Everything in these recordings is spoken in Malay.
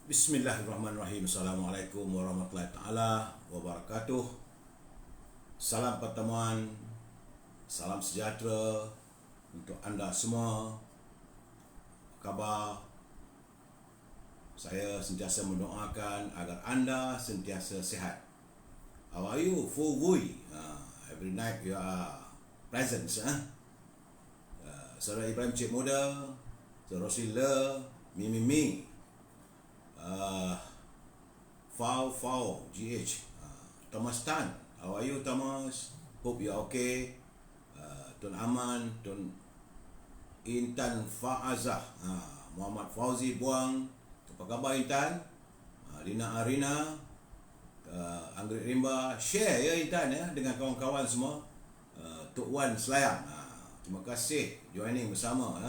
Bismillahirrahmanirrahim. Assalamualaikum warahmatullahi taala wabarakatuh. Salam pertemuan, salam sejahtera untuk anda semua. Apa khabar? Saya sentiasa mendoakan agar anda sentiasa sihat. How are you? Fugui. Every night you are present. Saudara Ibrahim Cik Muda, Saudara Rosila, Mi. Fau GH, Thomas Tan, how are you Thomas? Hope you are okay. Tun Aman, Tun Intan Faazah, Muhammad Fauzi Buang, apa khabar Intan? Lina Arina, Anggrek Rimba, share ya Intan ya dengan kawan-kawan semua. Tok Wan Selayang, terima kasih joining bersama.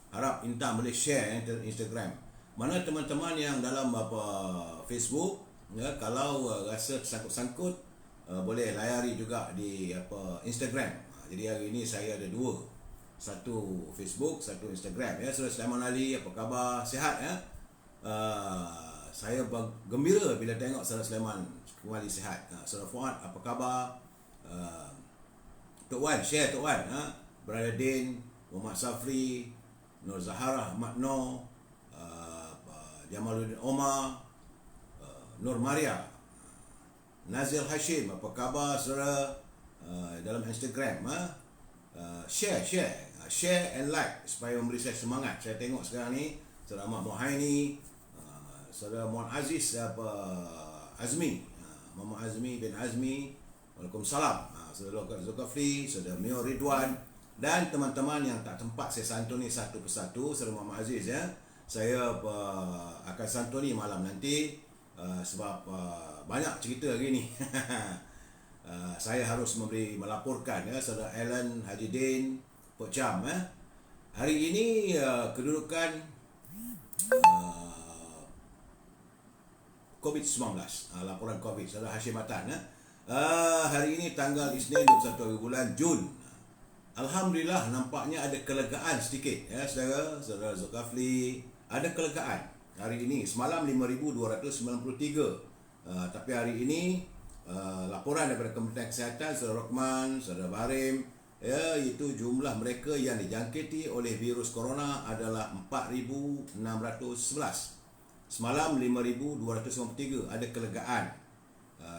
Harap Intan boleh share Instagram. Mana teman-teman yang dalam Facebook ya, kalau rasa tersangkut-sangkut boleh layari juga di Instagram. Jadi hari ini saya ada dua, satu Facebook, satu Instagram ya. Saudara Sulaiman Ali, apa khabar? Sihat ya? Saya gembira bila tengok Saudara Sulaiman kembali sihat. Saudara Fuad, apa khabar? Tok Wan, share Tok Wan. Brother Din, Muhammad Safri, Nur Zahara, Ahmad Noh, Jamaluddin Omar, Nur Maria, Nazil Hashim, apa khabar saudara? Dalam Instagram share and like supaya memberi saya semangat. Saya tengok sekarang ni saudara Ahmad Mohaini, saudara Muhammad Aziz Azmi, Muhammad Azmi bin Azmi, Waalaikumsalam, saudara Zulkafli, saudara Mio Ridwan, dan teman-teman yang tak tempat saya santuni satu persatu. Saudara Muhammad Aziz ya, saya akan santuni malam nanti sebab banyak cerita hari ni. Saya harus melaporkan ya, saudara Alan Haji Din Pok Jam hari ini kedudukan COVID-19, laporan COVID saudara Hashim Matan hari ini tanggal Isnin 21 bulan Jun. Alhamdulillah, nampaknya ada kelegaan sedikit ya saudara Zulkafli, ada kelegaan hari ini. Semalam 5,293 tapi hari ini laporan daripada Kementerian Kesihatan saudara Rokman, saudara Barim ya, iaitu jumlah mereka yang dijangkiti oleh virus corona adalah 4,611. Semalam 5,293, ada kelegaan.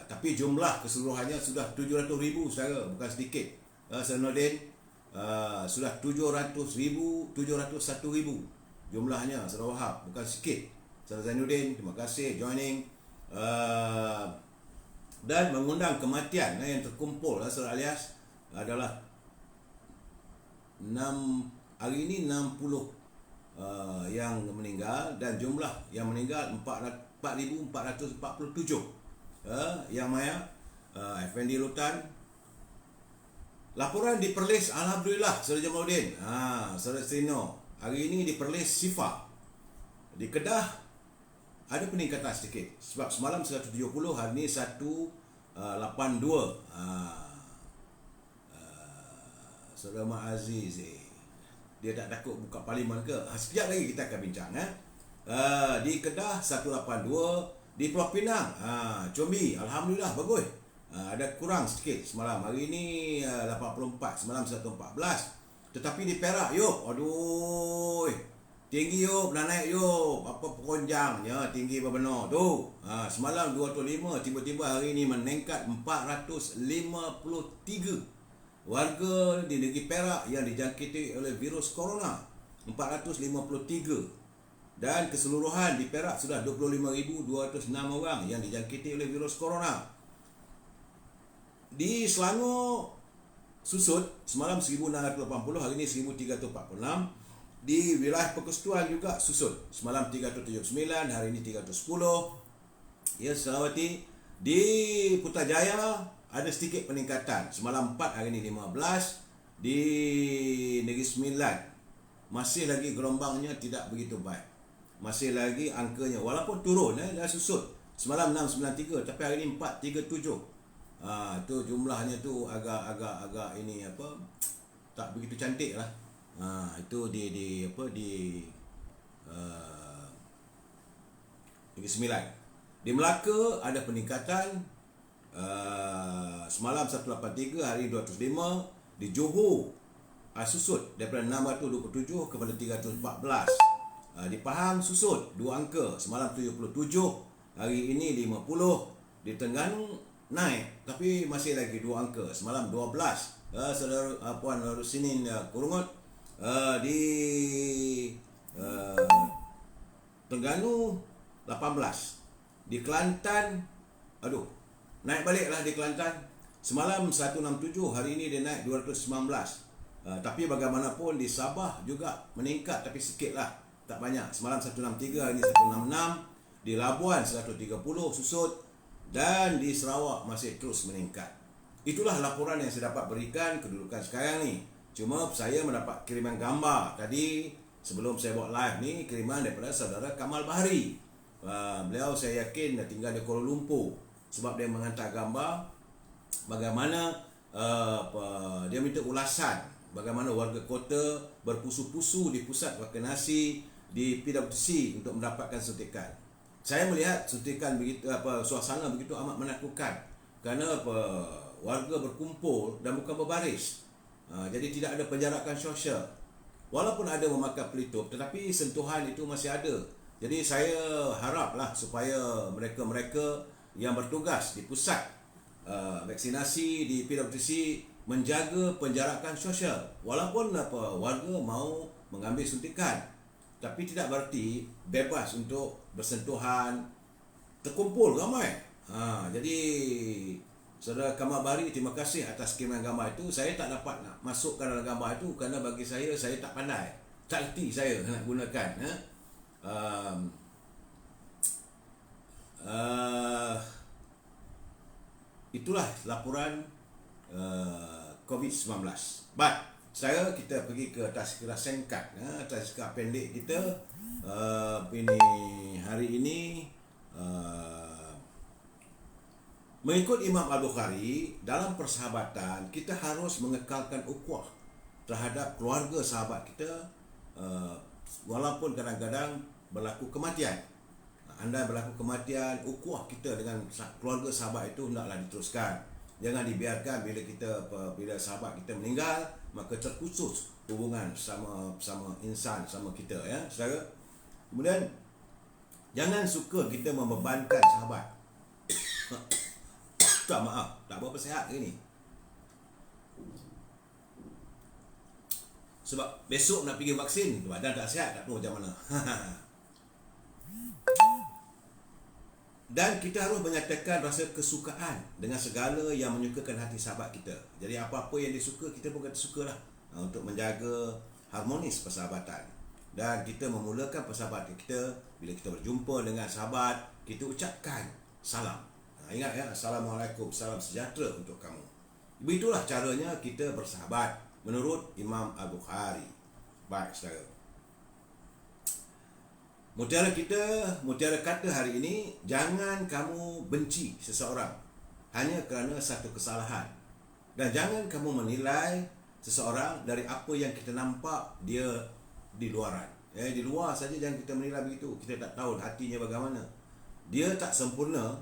Tapi jumlah keseluruhannya sudah 700,000 saudara, bukan sedikit. Saudara Nordin, sudah 701,000 jumlahnya saudara Wahab, bukan sikit. Saudara Zainuddin, terima kasih joining dan mengundang kematian yang terkumpul saudara alias adalah hari ini 60 yang meninggal, dan jumlah yang meninggal 4,447 yang maya. Effendi Lutan, laporan di Perlis, alhamdulillah saudara Jamaluddin, saudara Strino, hari ini di Perlis Sifa. Di Kedah ada peningkatan sedikit sebab semalam 170, hari ini 182. Saudara Mak Aziz, dia tak takut buka parlimen ke? Sekejap lagi kita akan bincang. Di Kedah 182, di Pulau Pinang, Combi, alhamdulillah bagus. Ada kurang sedikit semalam, hari ini 84, semalam 114. Tetapi di Perak, aduh, tinggi nak naik apa peronjangnya, tinggi benar tu. Semalam 205, tiba-tiba hari ini meningkat 453 warga di negeri Perak yang dijangkiti oleh virus corona, 453. Dan keseluruhan di Perak sudah 25,206 orang yang dijangkiti oleh virus corona. Di Selangor susut, semalam 1,680, hari ini 1,346. Di wilayah Persekutuan juga susut, semalam 379, hari ini 310. Ya, Selawati. Di Putrajaya ada sedikit peningkatan, semalam 4, hari ini 15. Di Negeri Sembilan masih lagi gelombangnya tidak begitu baik, masih lagi angkanya walaupun turun dah susut. Semalam 693, tapi hari ini 437. Tu jumlahnya tu agak ini tak begitu cantik lah. Itu di Negeri Sembilan. Di Melaka ada peningkatan semalam 183, hari 205. Di Johor susut daripada 627 kepada 314. Di Pahang susut 2 angka, semalam 77, hari ini 50. Di Terengganu naik tapi masih lagi 2 angka, semalam 12. Saudara Puan Rusinin Kurungut, di Terengganu 18. Di Kelantan naik baliklah di Kelantan. Semalam 167, hari ini dia naik 219. Tapi bagaimanapun di Sabah juga meningkat tapi sikit lah, tak banyak. Semalam 163, hari ini 166. Di Labuan 130 susut, dan di Sarawak masih terus meningkat. Itulah laporan yang saya dapat berikan kedudukan sekarang ni. Cuma saya mendapat kiriman gambar tadi sebelum saya buat live ni, kiriman daripada saudara Kamal Bahari. Beliau saya yakin dah tinggal di Kuala Lumpur, sebab dia menghantar gambar bagaimana dia minta ulasan bagaimana warga kota berpusu-pusu di pusat vaksinasi di PWTC untuk mendapatkan suntikan. Saya melihat suntikan begitu, suasana begitu amat menakutkan kerana warga berkumpul dan bukan berbaris. Jadi tidak ada penjarakan sosial. Walaupun ada memakai pelitup, tetapi sentuhan itu masih ada. Jadi saya haraplah supaya mereka-mereka yang bertugas di pusat vaksinasi di PWTC menjaga penjarakan sosial. Walaupun warga mau mengambil suntikan, tapi tidak berarti bebas untuk bersentuhan, terkumpul ramai. Jadi saudara Kamal Bahari, terima kasih atas kiriman gambar itu. Saya tak dapat nak masukkan dalam gambar itu kerana bagi saya tak pandai, tak erti saya nak gunakan. Itulah laporan COVID-19. But kita pergi ke tazkirah singkat, tazkirah pendek kita. Ini hari ini mengikut Imam Al-Bukhari, dalam persahabatan kita harus mengekalkan ukhuwah terhadap keluarga sahabat kita, walaupun kadang-kadang berlaku kematian. Anda berlaku kematian, ukhuwah kita dengan keluarga sahabat itu hendaklah diteruskan. Jangan dibiarkan bila sahabat kita meninggal maka terputus hubungan sama insan, sama kita, ya saudara. Kemudian jangan suka kita membebankan sahabat. Maaf, tak berapa sihat ke ni. Sebab besok nak pergi vaksin, badan tak sihat, tak tahu macam mana. Dan kita harus menyatakan rasa kesukaan dengan segala yang menyukakan hati sahabat kita. Jadi apa-apa yang disuka, kita pun kata sukalah, untuk menjaga harmonis persahabatan. Dan kita memulakan persahabatan kita bila kita berjumpa dengan sahabat, kita ucapkan salam. Ingat ya, Assalamualaikum, salam sejahtera untuk kamu. Begitulah caranya kita bersahabat menurut Imam Al-Bukhari. Baik saudara, mutiara kata hari ini, jangan kamu benci seseorang hanya kerana satu kesalahan. Dan jangan kamu menilai seseorang dari apa yang kita nampak dia di luaran. Di luar saja jangan kita menilai begitu. Kita tak tahu hatinya bagaimana. Dia tak sempurna,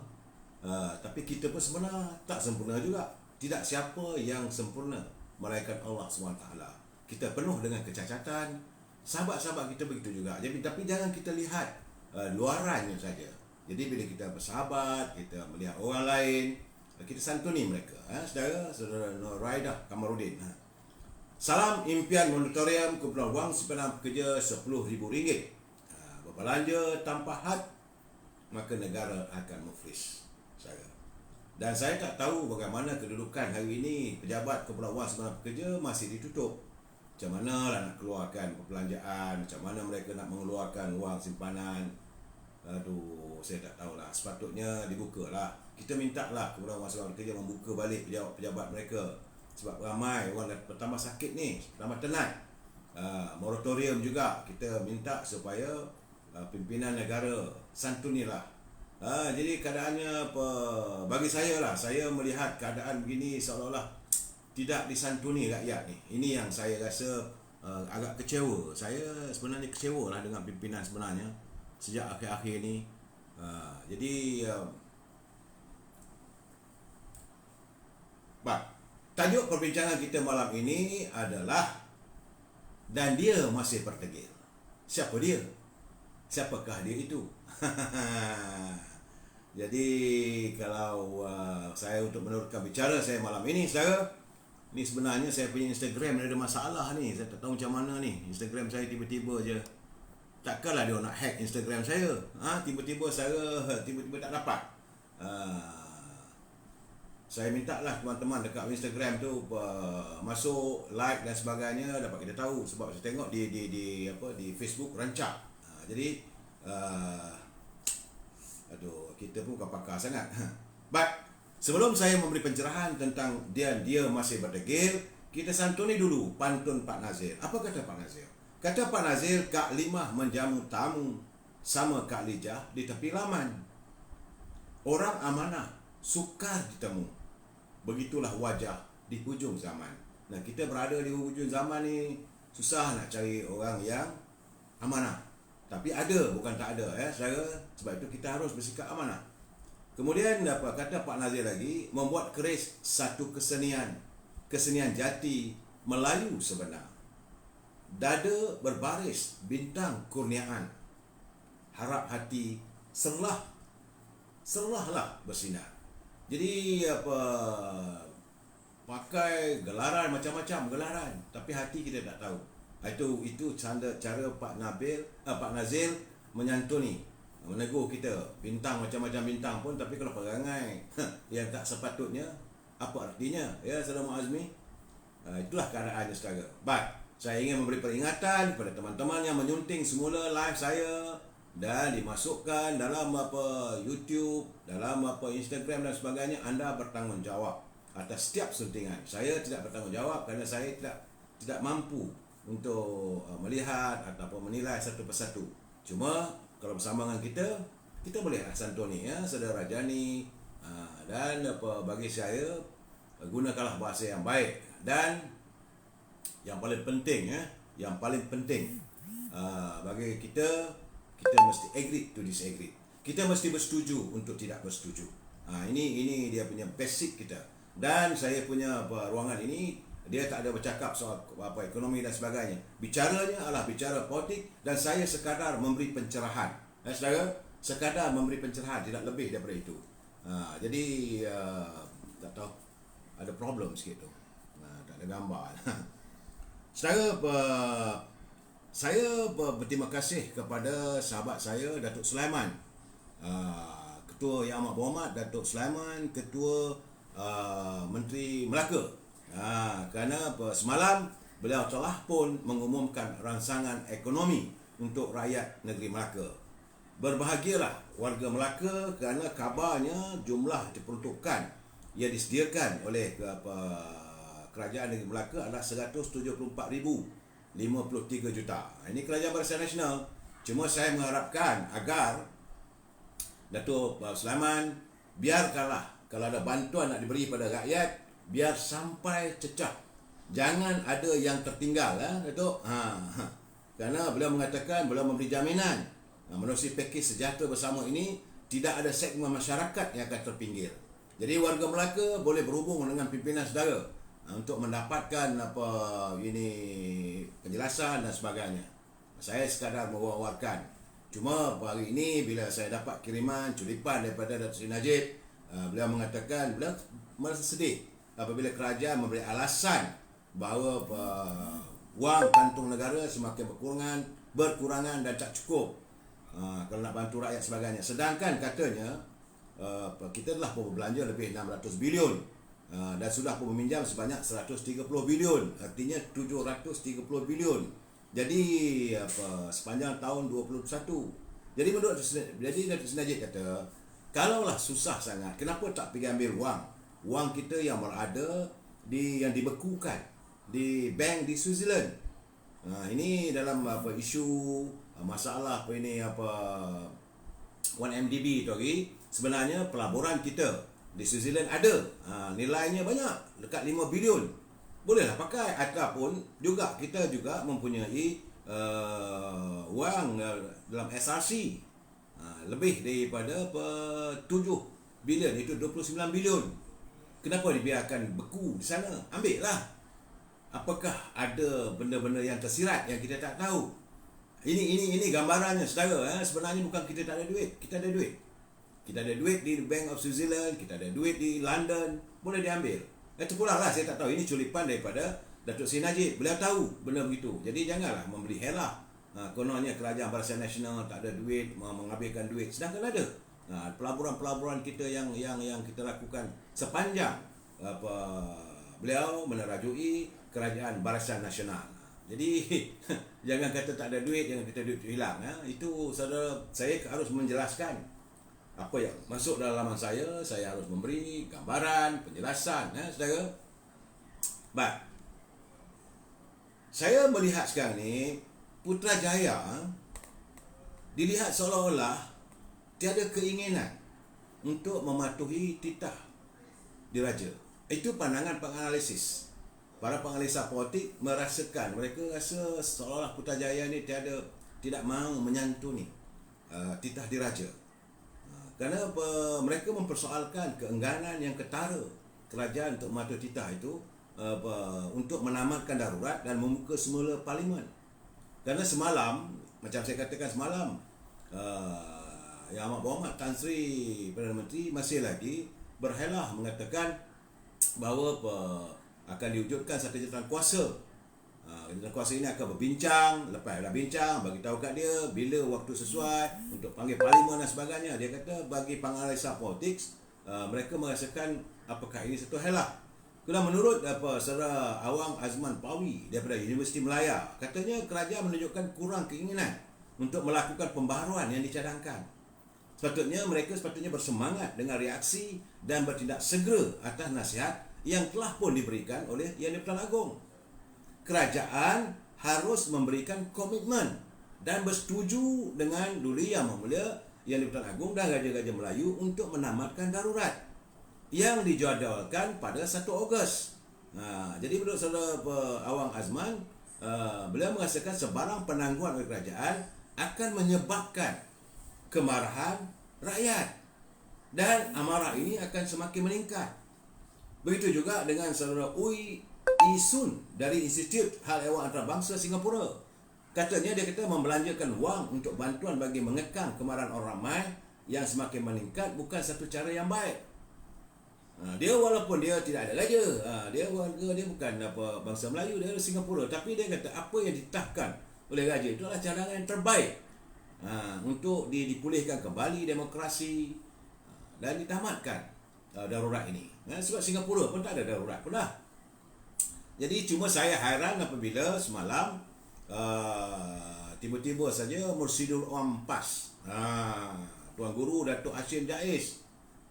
tapi kita pun sebenarnya tak sempurna juga. Tidak siapa yang sempurna melainkan Allah SWT. Kita penuh dengan kecacatan. Sahabat-sahabat kita begitu juga. Tapi jangan kita lihat luarannya saja. Jadi bila kita bersahabat, kita melihat orang lain, kita santuni mereka. Saudara Nuraidah Kamarudin. Salam impian moratorium kumpulan wang simpanan pekerja RM10,000. Berbelanja tanpa had, maka negara akan muflis. Dan saya tak tahu bagaimana kedudukan hari ini pejabat kumpulan wang simpanan pekerja masih ditutup. Macam mana lah nak keluarkan perbelanjaan, macam mana mereka nak mengeluarkan wang simpanan. Saya tak tahulah. Sepatutnya dibuka lah. Kita minta lah kepada wang simpanan pekerja membuka balik pejabat mereka. Sebab ramai orang dah bertambah sakit ni, bertambah tenat. Moratorium juga kita minta supaya pimpinan negara santunilah. Jadi keadaannya bagi saya lah, saya melihat keadaan begini seolah-olah tidak disantuni rakyat ni. Ini yang saya rasa agak kecewa. Saya sebenarnya kecewa lah dengan pimpinan sebenarnya sejak akhir-akhir ni. Jadi tajuk perbincangan kita malam ini adalah dan dia masih bertegil. Siapa dia? Siapakah dia itu? Jadi kalau saya untuk meneruskan bicara saya malam ini, ni sebenarnya saya punya Instagram ada masalah ni. Saya tak tahu macam mana ni. Instagram saya tiba-tiba je. Takkanlah dia nak hack Instagram saya. Tiba-tiba tak dapat. Saya minta lah teman-teman dekat Instagram tu masuk, like dan sebagainya dapat kita tahu, sebab saya tengok di Facebook rancak. Jadi kita pun bukan pakar sangat. But sebelum saya memberi pencerahan tentang dia masih berdegil, kita santuni dulu pantun Pak Nazir. Apa kata Pak Nazir? Kata Pak Nazir, Kak Limah menjamu tamu sama Kak Lijah di tepi laman. Orang amanah sukar ditemu. Begitulah wajah di hujung zaman. Nah, kita berada di hujung zaman ni, susah nak cari orang yang amanah. Tapi ada, bukan tak ada. Sebab itu kita harus bersikap amanah. Kemudian kata Pak Nazir lagi, membuat keris satu kesenian jati Melayu sebenar. Dada berbaris bintang kurniaan. Harap hati serahlah bersinar. Jadi pakai gelaran macam-macam gelaran, tapi hati kita tak tahu. Itu cara Pak Nazir menyantuni, menegur kita. Bintang macam-macam bintang pun, tapi kalau perangai yang tak sepatutnya, apa artinya? Ya, Saudara Azmi. Itulah keadaannya sekarang. But saya ingin memberi peringatan kepada teman-teman yang menyunting semula live saya dan dimasukkan dalam YouTube, dalam Instagram dan sebagainya. Anda bertanggungjawab atas setiap suntingan. Saya tidak bertanggungjawab kerana saya tidak mampu untuk melihat ataupun menilai satu persatu. Cuma kalau bersama dengan kita boleh santuni, ya, Saudara Rajani, dan bagi saya gunakanlah bahasa yang baik. Dan yang paling penting, bagi kita mesti agree to disagree. Kita mesti bersetuju untuk tidak bersetuju. Ini dia punya basic kita. Dan saya punya ruangan ini, dia tak ada bercakap soal ekonomi dan sebagainya. Bicaranya adalah bicara politik dan saya sekadar memberi pencerahan. Saudara, sekadar memberi pencerahan, tidak lebih daripada itu. Jadi tak tahu, ada problem sikit tu. Tak ada gambar. Saudara, saya berterima kasih kepada sahabat saya Datuk Sulaiman, Ketua Yang Amat Berhormat Datuk Sulaiman, Ketua Menteri Melaka, kerana semalam beliau telah pun mengumumkan rangsangan ekonomi untuk rakyat negeri Melaka. Berbahagialah warga Melaka kerana kabarnya jumlah diperuntukkan yang disediakan oleh Kerajaan Negeri Melaka adalah 174,053 juta. Ini Kerajaan Barisan Nasional. Cuma saya mengharapkan agar Datuk Sulaiman biarkanlah kalau ada bantuan nak diberi pada rakyat, biar sampai cecah. Jangan ada yang tertinggal, Datuk. Kerana beliau mengatakan, beliau memberi jaminan menerusi pakej sejahtera bersama ini tidak ada segmen masyarakat yang akan terpinggir. Jadi warga Melaka boleh berhubung dengan pimpinan saudara untuk mendapatkan penjelasan dan sebagainya. Saya sekadar mewawarkan. Cuma hari ini bila saya dapat kiriman culipan daripada Datuk Seri Najib, beliau mengatakan beliau merasa sedih apabila kerajaan memberi alasan bahawa wang kantung negara semakin berkurangan dan tak cukup kalau nak bantu rakyat sebagainya. Sedangkan katanya kita telah berbelanja lebih 600 bilion dan sudah pun meminjam sebanyak 130 bilion, artinya 730 bilion. Jadi sepanjang tahun 2021. Jadi menurut Datuk Seri Najib kata, kalaulah susah sangat, kenapa tak pergi ambil wang kita yang berada yang dibekukan di bank di Switzerland. Ini dalam isu masalah 1MDB tu lagi. Sebenarnya pelaburan kita di Switzerland ada, nilainya banyak, dekat 5 bilion. Bolehlah pakai. Ataupun juga kita juga mempunyai wang dalam SRC. lebih daripada 7 bilion, itu 29 bilion. Kenapa dibiarkan beku di sana? Ambil lah. Apakah ada benda-benda yang tersirat yang kita tak tahu? Ini gambarannya, saudara. Sebenarnya bukan kita tak ada duit. Kita ada duit. Kita ada duit di Bank of Switzerland, kita ada duit di London, boleh diambil. Terpulang lah, saya tak tahu. Ini culipan daripada Datuk Seri Najib. Beliau tahu benda begitu. Jadi janganlah memberi helah. Kononnya kerajaan Barisan Nasional tak ada duit, mengambilkan duit. Sedangkan ada. Pelaburan-pelaburan kita yang kita lakukan sepanjang beliau menerajui kerajaan Barisan Nasional. Jadi jangan kata tak ada duit, jangan kata duit hilang. Itu saudara, saya harus menjelaskan apa yang masuk dalam laman saya harus memberi gambaran, penjelasan, saudara. Baik. Saya melihat sekarang ni Putrajaya dilihat seolah-olah tiada keinginan untuk mematuhi titah diraja. Itu pandangan penganalisis. Para penganalisa politik merasakan, mereka rasa seolah-olah Putrajaya ni tidak mahu menyantuni titah diraja. Kerana mereka mempersoalkan keengganan yang ketara kerajaan untuk mematuhi titah itu untuk menamatkan darurat dan membuka semula parlimen. Kerana semalam, macam saya katakan semalam, Yang Amat Berhormat Tan Sri Perdana Menteri masih lagi berhelah mengatakan bahawa akan diwujudkan satu jawatan kuasa. Jawatan kuasa ini akan berbincang, lepas dah bincang, bagi tahu kat dia bila waktu sesuai untuk panggil parlimen dan sebagainya. Dia kata bagi penganalisa politik, mereka merasakan apakah ini satu helah. Kerana menurut Saudara Awang Azman Pawi daripada Universiti Melaya, katanya kerajaan menunjukkan kurang keinginan untuk melakukan pembaharuan yang dicadangkan. Mereka sepatutnya bersemangat dengan reaksi dan bertindak segera atas nasihat yang telah pun diberikan oleh Yang di-Pertuan Agong. Kerajaan harus memberikan komitmen dan bersetuju dengan Duli Yang Mulia Yang di-Pertuan Agong dan Raja-Raja Melayu untuk menamatkan darurat yang dijadualkan pada 1 Ogos. Jadi menurut Saudara Awang Azman, beliau merasakan sebarang penangguhan oleh kerajaan akan menyebabkan kemarahan rakyat dan amarah ini akan semakin meningkat. Begitu juga dengan Saudara Ui Isun dari Institut Hal Ehwal Antarabangsa Singapura. Katanya dia kata membelanjakan wang untuk bantuan bagi mengekang kemarahan orang ramai yang semakin meningkat bukan satu cara yang baik. Dia walaupun dia tidak ada raja, dia bukan bangsa Melayu, dia dari Singapura, tapi dia kata apa yang ditahkan oleh raja itu adalah cadangan yang terbaik untuk dipulihkan kembali demokrasi dan ditamatkan darurat ini. Sebab Singapura pun tak ada darurat pun dah. Jadi cuma saya hairan apabila semalam tiba-tiba saja Mursidul Ampas, Tuan Guru Datuk Hashim Jais,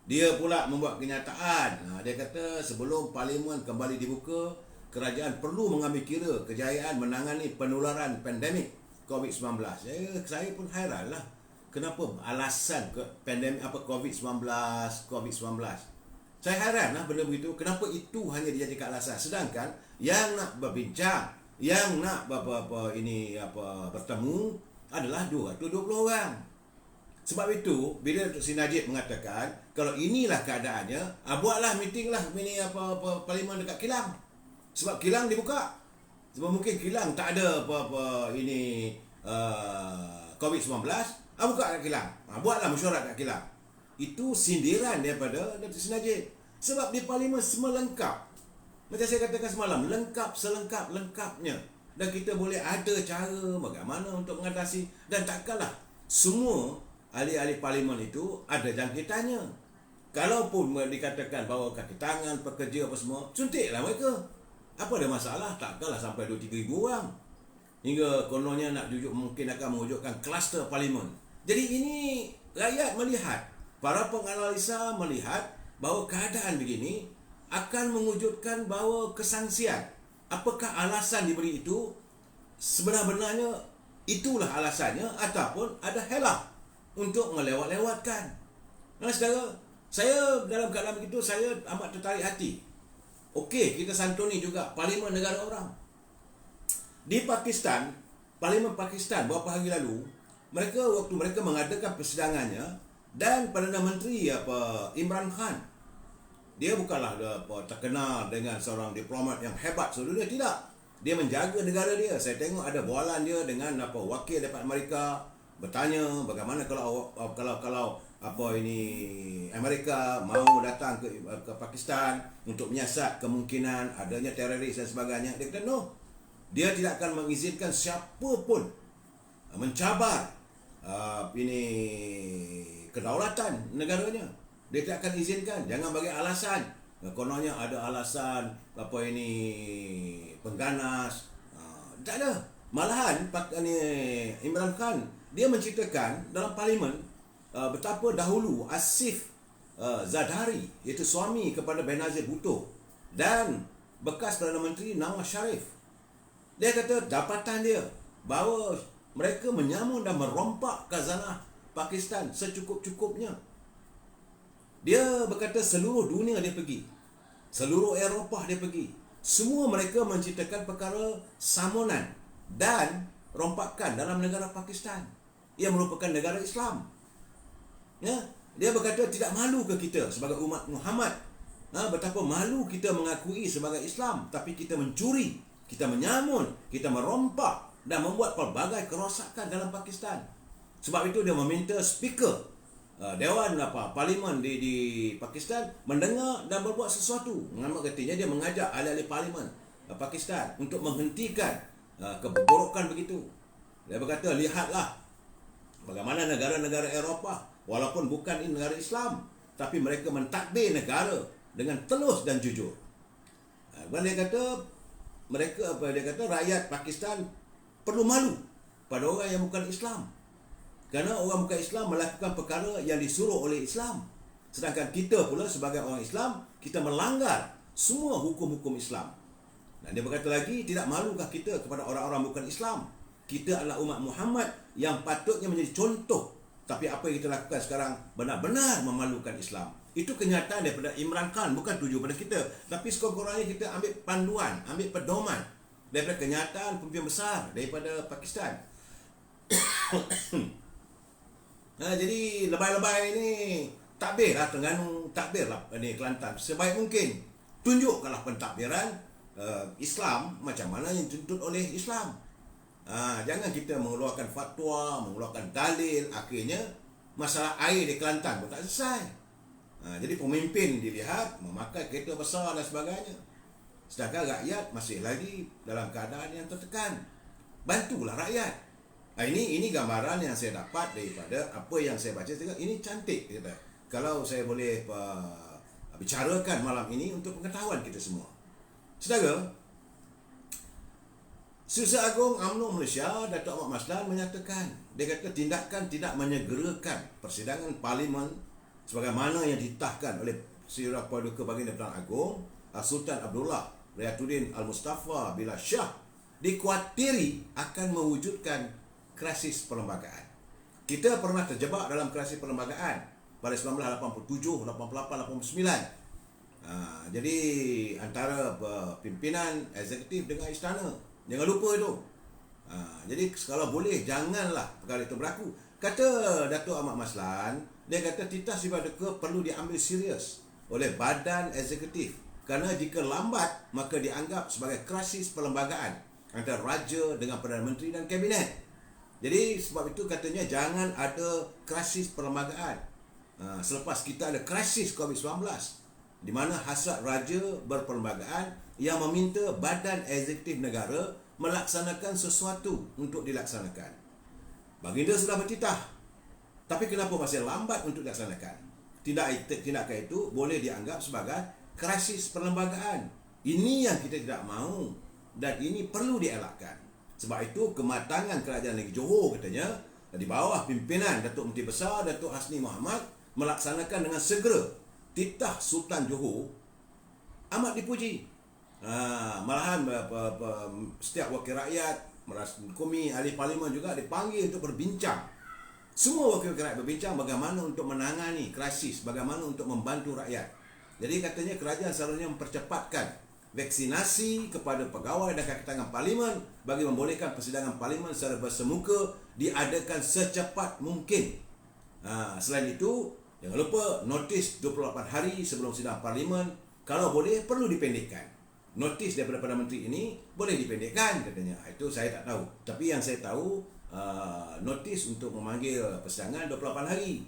dia pula membuat kenyataan. Dia kata sebelum parlimen kembali dibuka, kerajaan perlu mengambil kira kejayaan menangani penularan pandemik COVID-19. Saya pun hairan lah. Kenapa alasan pandemik COVID-19. Saya hairan lah benda begitu. Kenapa itu hanya dijadikan alasan. Sedangkan yang nak berbincang, yang nak bertemu adalah 220 orang. Sebab itu, bila Datuk Seri Najib mengatakan, kalau inilah keadaannya, buatlah meeting lah parlimen dekat Kilang. Sebab Kilang dibuka. Sebab mungkin Kilang tak ada COVID-19, buka kat Kilang. Buatlah mesyuarat kat Kilang. Itu sindiran daripada Datuk Seri Najib. Sebab di parlimen semua lengkap. Macam saya katakan semalam, lengkap selengkap-lengkapnya. Dan kita boleh ada cara bagaimana untuk mengatasi. Dan takkanlah semua ahli-ahli parlimen itu ada jangkitannya. Kalaupun dikatakan bahawa kaki tangan, pekerja apa semua, suntiklah mereka. Apa ada masalah? Takkanlah sampai 2-3 ribu orang. Hingga kononnya mungkin akan mewujudkan kluster parlimen. Jadi ini rakyat melihat, para penganalisa melihat bahawa keadaan begini akan mewujudkan bahawa kesangsian. Apakah alasan diberi itu? Sebenarnya itulah alasannya ataupun ada helah untuk melewat-lewatkan. Saudara, saya dalam keadaan begitu saya amat tertarik hati. Okey, kita santuni juga parlimen negara orang. Di Pakistan, parlimen Pakistan beberapa hari lalu waktu mereka mengadakan persidangannya, dan Perdana Menteri Imran Khan, dia bukanlah terkenal dengan seorang diplomat yang hebat seluruh dunia, tidak. Dia menjaga negara dia. Saya tengok ada bualan dia dengan wakil daripada Amerika bertanya bagaimana kalau Amerika mau datang ke Pakistan untuk menyiasat kemungkinan adanya teroris dan sebagainya. Dia kata no. Dia tidak akan mengizinkan siapa pun mencabar kedaulatan negaranya. Dia tidak akan izinkan. Jangan bagi alasan. Kononnya ada alasan pengganas. Tak ada. Malahan Imran Khan dia menceritakan dalam parlimen betapa dahulu Asif Zardari, iaitu suami kepada Benazir Bhutto, dan bekas Perdana Menteri Nawaz Sharif, dia kata dapatan dia bahawa mereka menyamun dan merompak khazanah Pakistan secukup-cukupnya. Dia berkata seluruh dunia dia pergi, seluruh Eropah dia pergi, semua mereka menceritakan perkara samunan dan rompakan dalam negara Pakistan. Ia merupakan negara Islam. Ya, dia berkata tidak malu ke kita sebagai umat Muhammad? Betapa malu kita mengakui sebagai Islam, tapi kita mencuri, kita menyamun, kita merompak dan membuat pelbagai kerosakan dalam Pakistan. Sebab itu dia meminta speaker Dewan Parlimen di Pakistan mendengar dan berbuat sesuatu. Artinya dia mengajak ahli-ahli Parlimen Pakistan untuk menghentikan keburukan begitu. Dia berkata, lihatlah bagaimana negara-negara Eropah, walaupun bukan negara Islam, tapi mereka mentadbir negara dengan telus dan jujur. Dia kata rakyat Pakistan perlu malu pada orang yang bukan Islam, kerana orang bukan Islam melakukan perkara yang disuruh oleh Islam, sedangkan kita pula sebagai orang Islam, kita melanggar semua hukum-hukum Islam. Dan dia berkata lagi, tidak malukah kita kepada orang-orang bukan Islam? Kita adalah umat Muhammad yang patutnya menjadi contoh. Tapi apa yang kita lakukan sekarang benar-benar memalukan Islam. Itu kenyataan daripada Imran Khan, bukan tuju pada kita. Tapi sekurang-kurangnya kita ambil panduan, ambil pedoman daripada kenyataan pemimpin besar daripada Pakistan. Jadi lebay-lebay ini takbirlah Terengganu, takbirlah Kelantan sebaik mungkin. Tunjukkanlah pentadbiran Islam macam mana yang dituntut oleh Islam. Jangan kita mengeluarkan fatwa, mengeluarkan dalil, akhirnya masalah air di Kelantan pun tak selesai. Jadi pemimpin dilihat memakai kereta besar dan sebagainya, sedangkan rakyat masih lagi dalam keadaan yang tertekan. Bantulah rakyat. Ini gambaran yang saya dapat daripada apa yang saya baca. Ini cantik kata. Kalau saya boleh bicarakan malam ini untuk pengetahuan kita semua. Saudara, Setiausaha Agung UMNO Malaysia Datuk Ahmad Maslan menyatakan, dia kata tindakan tidak menyegerakan persidangan parlimen sebagaimana yang ditahkan oleh Sri Paduka Baginda Perdana Agong Sultan Abdullah Riyatuddin Al-Mustafa Billah Shah dikuatiri akan mewujudkan krisis perlembagaan. Kita pernah terjebak dalam krisis perlembagaan pada 1987, 88, 89. Jadi antara pimpinan eksekutif dengan istana, jangan lupa itu. Jadi kalau boleh janganlah perkara itu berlaku. Kata Datuk Ahmad Maslan, dia kata titah Sri Paduka perlu diambil serius oleh badan eksekutif, kerana jika lambat maka dianggap sebagai krisis perlembagaan antara raja dengan Perdana Menteri dan kabinet. Jadi sebab itu katanya jangan ada krisis perlembagaan selepas kita ada krisis COVID-19, di mana hasrat raja berperlembagaan yang meminta badan eksekutif negara melaksanakan sesuatu untuk dilaksanakan. Baginda sudah bertitah, tapi kenapa masih lambat untuk dilaksanakan? Tindakan itu boleh dianggap sebagai krisis perlembagaan. Ini yang kita tidak mahu dan ini perlu dielakkan. Sebab itu kematangan Kerajaan Negeri Johor katanya di bawah pimpinan Datuk Menteri Besar Datuk Hasni Mohamad melaksanakan dengan segera titah Sultan Johor amat dipuji. Malahan setiap wakil rakyat, merasmi ahli parlimen juga dipanggil untuk berbincang. Semua wakil rakyat berbincang bagaimana untuk menangani krisis, bagaimana untuk membantu rakyat. Jadi katanya kerajaan seharusnya mempercepatkan vaksinasi kepada pegawai dan kaki tangan Parlimen bagi membolehkan persidangan Parlimen secara bersemuka diadakan secepat mungkin. Selain itu, jangan lupa notis 28 hari sebelum sidang Parlimen, kalau boleh perlu dipendekkan. Notis daripada Perdana Menteri ini boleh dipendekkan katanya. Itu saya tak tahu. Tapi yang saya tahu, notis untuk memanggil persidangan 28 hari.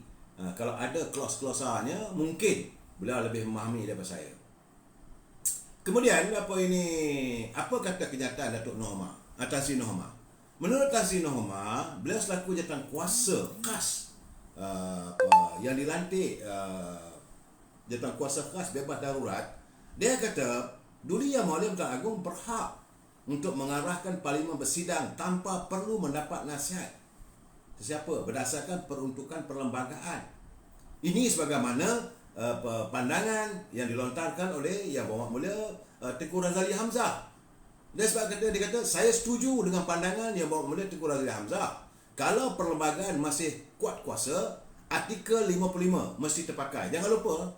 Kalau ada clause-clause-nya, mungkin beliau lebih memahami daripada saya. Kemudian apa kata kenyataan Datuk Noh Omar, Tan Sri Noh Omar? Menurut Tan Sri Noh Omar, beliau selaku jawatan kuasa khas yang dilantik jawatan kuasa khas bebas darurat, dia kata Duli Yang Mulia Pertuan Agong berhak untuk mengarahkan Parlimen bersidang tanpa perlu mendapat nasihat sesiapa berdasarkan peruntukan perlembagaan. Ini sebagaimana pandangan yang dilontarkan oleh Yang Berhormat Mulia Tengku Razali Hamzah. Dia kata saya setuju dengan pandangan Yang Berhormat Mulia Tengku Razali Hamzah. Kalau perlembagaan masih kuat kuasa, artikel 55 mesti terpakai. Jangan lupa,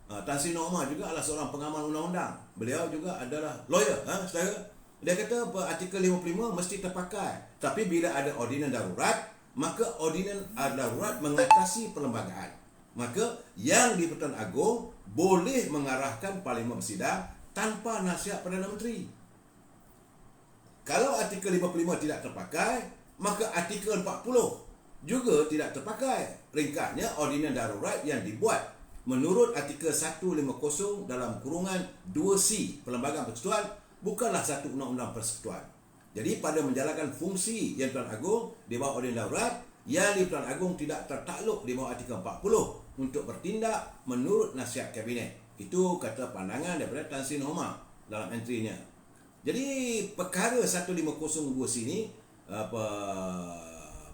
Tan Sri Noh Omar juga adalah seorang pengamal undang-undang. Beliau juga adalah lawyer, saudara. Dia kata artikel 55 mesti terpakai. Tapi bila ada ordinan darurat, maka ordinan darurat mengatasi perlembagaan. Maka yang di Pertuan Agong boleh mengarahkan Parlimen bersidang tanpa nasihat Perdana Menteri. Kalau artikel 55 tidak terpakai, maka artikel 40 juga tidak terpakai. Ringkasnya, ordinan darurat yang dibuat menurut artikel 150 dalam kurungan 2C Perlembagaan Persekutuan bukanlah satu undang-undang persekutuan. Jadi pada menjalankan fungsi Yang Pertuan Agong di bawah ordinan darurat, yang di Pertuan Agong tidak tertakluk di bawah artikel 40 untuk bertindak menurut nasihat kabinet. Itu kata pandangan daripada Tan Sri Noh Omar dalam entry-nya. Jadi perkara 150 sini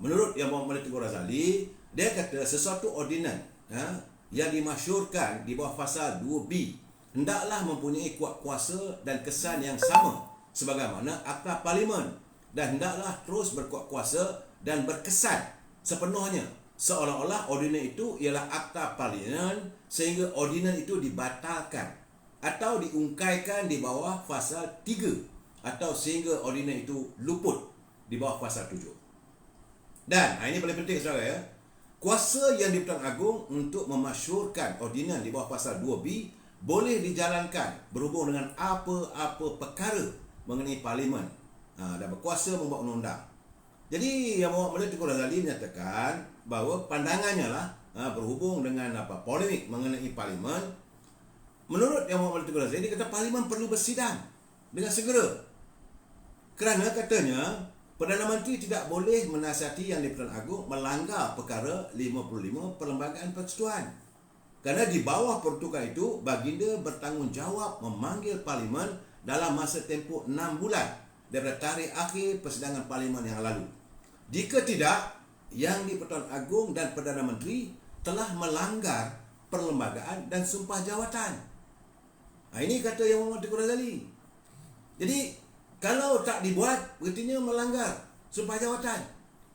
menurut Yang Berhormat Mulia Tengku Razali, dia kata sesuatu ordinan yang dimasyurkan di bawah pasal 2B hendaklah mempunyai kuat kuasa dan kesan yang sama sebagaimana Akta Parlimen, dan hendaklah terus berkuat kuasa dan berkesan sepenuhnya seolah-olah ordinan itu ialah Akta Parlimen, sehingga ordinan itu dibatalkan atau diungkaikan di bawah pasal 3, atau sehingga ordinan itu luput di bawah pasal 7. Dan ini paling penting saudara ya, kuasa yang di Pertuan Agong untuk memasyurkan ordinan di bawah pasal 2B boleh dijalankan berhubung dengan apa-apa perkara mengenai Parlimen dan berkuasa membuat undang-undang. Jadi Yang Berhormat Mulia Tengku Razali menyatakan bahawa pandangannya lah berhubung dengan polemik mengenai Parlimen. Menurut Yang Berhormat Mulia Tengku Razali, dia kata Parlimen perlu bersidang dengan segera. Kerana katanya Perdana Menteri tidak boleh menasihati Yang di-Pertuan Agong melanggar perkara 55 Perlembagaan Persekutuan. Kerana di bawah peruntukan itu, baginda bertanggungjawab memanggil Parlimen dalam masa tempoh 6 bulan daripada tarikh akhir persidangan Parlimen yang lalu. Jika tidak, Yang di-Pertuan Agong dan Perdana Menteri telah melanggar perlembagaan dan sumpah jawatan. Ini kata Yang Berhormat Tengku Razali. Jadi kalau tak dibuat, berartinya melanggar sumpah jawatan.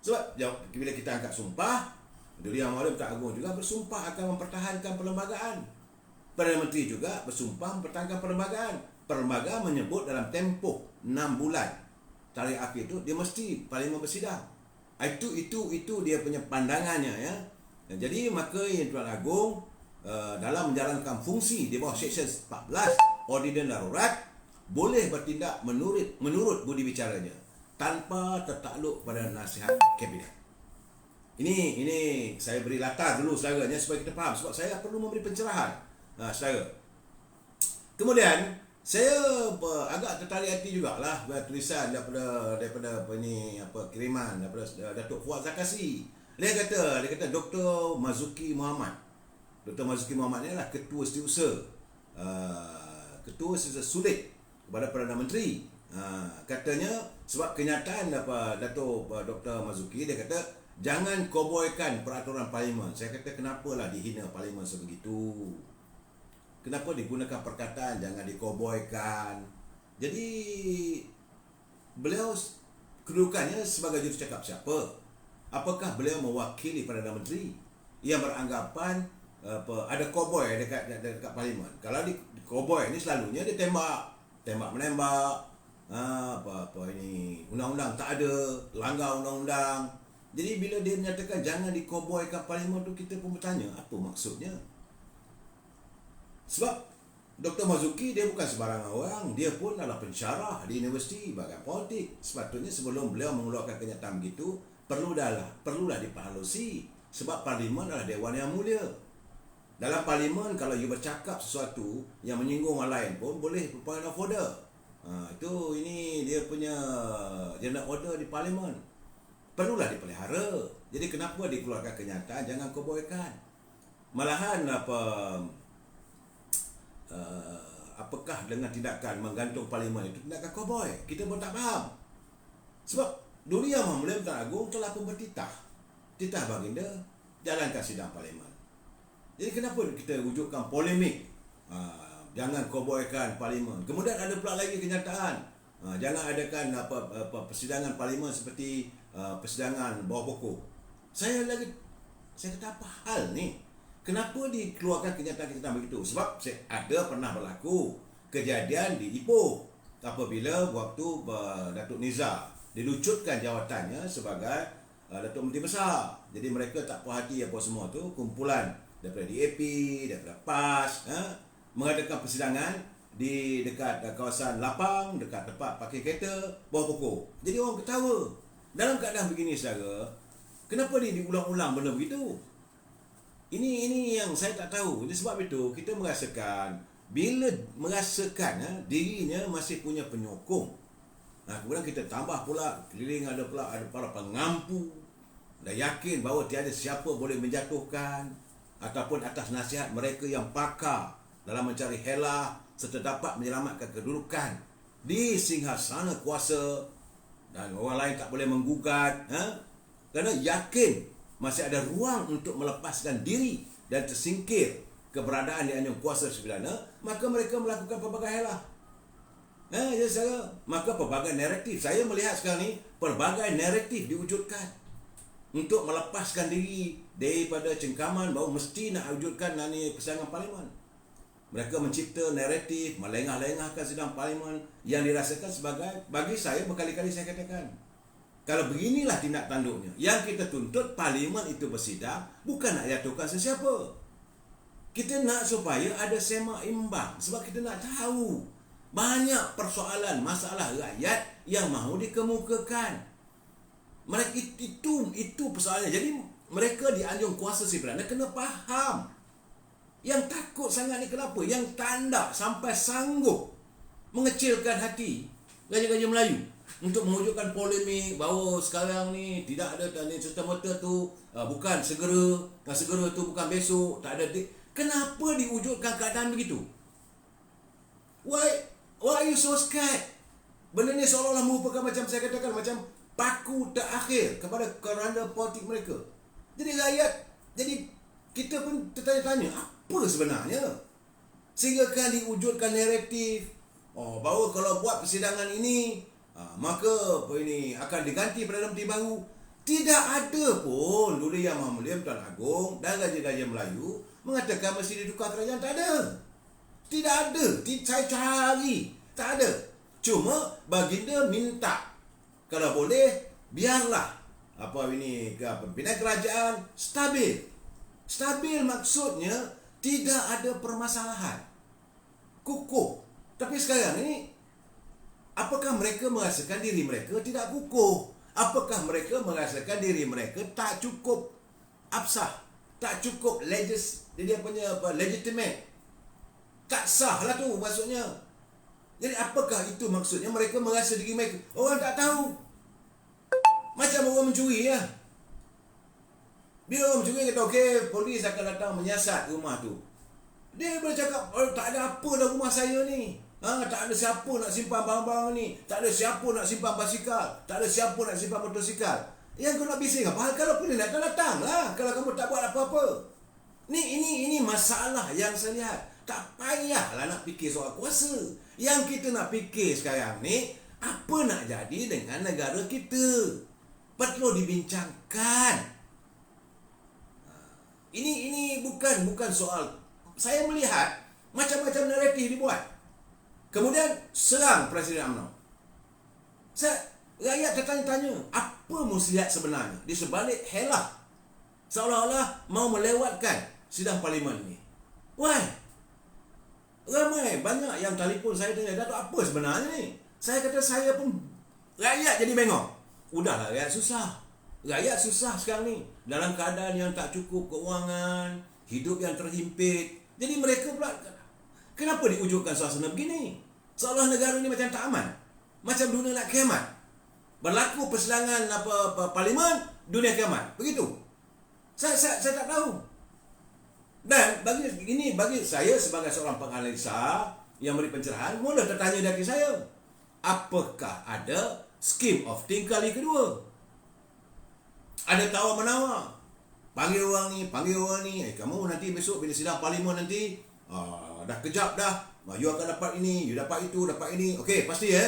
Sebab bila kita angkat sumpah, Duli Yang Mulia Pertuan Agong juga bersumpah akan mempertahankan perlembagaan. Perdana Menteri juga bersumpah mempertahankan perlembagaan. Perlembagaan menyebut dalam tempoh 6 bulan tarikh akhir itu dia mesti Parlimen bersidang. Itu dia punya pandangannya ya. Jadi maka Yang Pertuan Agong dalam menjalankan fungsi di bawah Seksyen 14 Ordinan Darurat boleh bertindak menurut budi bicaranya tanpa tertakluk pada nasihat kabinet. Ini saya beri latar dulu saudaranya supaya kita faham, sebab saya perlu memberi pencerahan saudara. Kemudian saya agak tertarik hati jugalah tulisan daripada kiriman daripada Datuk Fuad Zakasi. Dia kata Dr. Marzuki Mohamad. Dr. Marzuki Mohamad ni adalah ketua setiausaha sulit kepada Perdana Menteri. Katanya sebab kenyataan Datuk Dr. Marzuki, dia kata jangan koboikan peraturan Parlimen. Saya kata kenapalah dihina Parlimen sebegitu? Kenapa digunakan perkataan jangan dikoboikan? Jadi beliau kedudukannya sebagai jurucakap siapa? Apakah beliau mewakili Perdana Menteri yang beranggapan ada koboi dekat Parlimen? Kalau di koboi ni selalunya dia tembak tembak-menembak, apa ini, undang-undang tak ada, langgar undang-undang. Jadi bila dia menyatakan jangan dikoboikan parlimen tu, kita pun bertanya apa maksudnya. Sebab Dr. Marzuki dia bukan sembarangan orang, dia pun adalah pensyarah di universiti bahagian politik. Sepatutnya sebelum beliau mengeluarkan kenyataan begitu, perlulah dipahalusi. Sebab parlimen adalah dewan yang mulia. Dalam parlimen kalau you bercakap sesuatu yang menyinggung orang lain pun boleh point of order. Ini dia punya general order di parlimen. Perlulah dipelihara. Jadi kenapa dikeluarkan kenyataan jangan koboikan? Malahan apakah dengan tindakan menggantung parlimen itu tindakan koboi? Kita pun tak faham. Sebab dulu Yang Maha Mulia Tuan Agong telah pun bertitah baginda jalankan sidang parlimen. Jadi kenapa kita wujudkan polemik jangan koboikan parlimen? Kemudian ada pula lagi kenyataan jangan adakan persidangan parlimen seperti persidangan bawah pokok. Saya kata apa hal ni? Kenapa dikeluarkan kenyataan begitu? Sebab ada pernah berlaku kejadian di Ipoh apabila waktu Datuk Nizar dilucutkan jawatannya sebagai Datuk Menteri Besar. Jadi mereka tak puas hati apa semua tu, kumpulan daripada DAP, daripada PAS mengadakan persidangan di dekat kawasan lapang, dekat tempat parkir kereta bawah pokok. Jadi orang ketawa. Dalam keadaan begini saudara, kenapa diulang-ulang benda begitu? Ini yang saya tak tahu. Jadi sebab itu kita merasakan bila merasakan dirinya masih punya penyokong. Kemudian kita tambah pula keliling ada para pengampu dah yakin bahawa tiada siapa boleh menjatuhkan ataupun atas nasihat mereka yang pakar dalam mencari helah serta dapat menyelamatkan kedudukan di singhasana kuasa dan orang lain tak boleh menggugat kerana yakin masih ada ruang untuk melepaskan diri dan tersingkir keberadaan di anjung kuasa sebelana, maka mereka melakukan pelbagai helah. Maka pelbagai naratif, saya melihat sekarang ni pelbagai naratif diwujudkan untuk melepaskan diri daripada cengkaman bahawa mesti nak wujudkan persidangan parlimen. Mereka mencipta naratif, melengah-lengahkan sidang parlimen yang dirasakan sebagai, bagi saya berkali-kali saya katakan, kalau beginilah tindak tanduknya, yang kita tuntut parlimen itu bersidang bukan nak jatuhkan sesiapa. Kita nak supaya ada sema imbang. Sebab kita nak tahu banyak persoalan, masalah rakyat yang mahu dikemukakan. Mereka itu persoalannya. Jadi mereka di anjung kuasa sebenarnya kena faham. Yang takut sangat ni kenapa? Yang tanda sampai sanggup mengecilkan hati raja-raja Melayu untuk mewujudkan polemik bahawa sekarang ni tidak ada serta-merta tu bukan segera tu bukan besok, tak ada kenapa diwujudkan keadaan begitu? Why are you so scared? Benda ni seolah-olah merupakan macam saya katakan macam paku terakhir kepada keranda politik mereka. Jadi rakyat, jadi kita pun tertanya-tanya apa sebenarnya sehingga kan diwujudkan naratif bahawa kalau buat persidangan ini maka ini akan diganti Perdana Menteri baru. Tidak ada pun dulu Yang Maha Mulia Tuan Agong dan Raja-Raja Melayu mengatakan mesti ditukar kerajaan. Tak ada. Tidak ada. Saya cari. Tak ada. Cuma baginda minta kalau boleh biarlah pimpinan kerajaan stabil. Stabil maksudnya tidak ada permasalahan. Kukuh. Tapi sekarang ini apakah mereka merasakan diri mereka tidak kukuh? Apakah mereka merasakan diri mereka tak cukup absah, tak cukup legitimate? Tak sah lah tu maksudnya. Jadi apakah itu maksudnya mereka merasa diri mereka? Orang tak tahu. Macam orang mencuri ya. Bila orang mencuri kata okey, polis akan datang menyiasat rumah tu. Dia boleh cakap tak ada apa dalam rumah saya ni. Tak ada siapa nak simpan barang-barang ni. Tak ada siapa nak simpan basikal. Tak ada siapa nak simpan motosikal. Yang kau nak bising apa? Kalau polis datang lah. Kalau kamu tak buat apa-apa. Ini masalah yang saya lihat. Tak payahlah nak fikir soal kuasa. Yang kita nak fikir sekarang ni, apa nak jadi dengan negara kita? Perlu dibincangkan. Ini bukan soal. Saya melihat macam-macam naratif dibuat. Kemudian serang Presiden UMNO. Rakyat tertanya-tanya, apa muslihat sebenarnya di sebalik helah seolah-olah mau melewatkan sidang parlimen ini? Why? Ramai, banyak yang telefon saya tanya, Datuk, apa sebenarnya ni? Saya kata saya pun, rakyat jadi bengong. Udahlah, rakyat susah. Rakyat susah sekarang ni. Dalam keadaan yang tak cukup kewangan, hidup yang terhimpit. Jadi mereka pula, kenapa diwujudkan suasana begini? Seolah negara ni macam tak aman. Macam dunia nak kiamat. Berlaku persidangan parlimen, dunia kiamat. Begitu. Saya tak tahu. Dan bagi saya sebagai seorang penganalisa yang beri pencerahan, mula tertanya dari saya, apakah ada scheme of think kali kedua? Ada tawar-menawar. Panggil orang ni. Kamu nanti besok bila sidang parlimen nanti, dah kejap dah. You akan dapat ini, you dapat itu, dapat ini. Okey, pasti ya.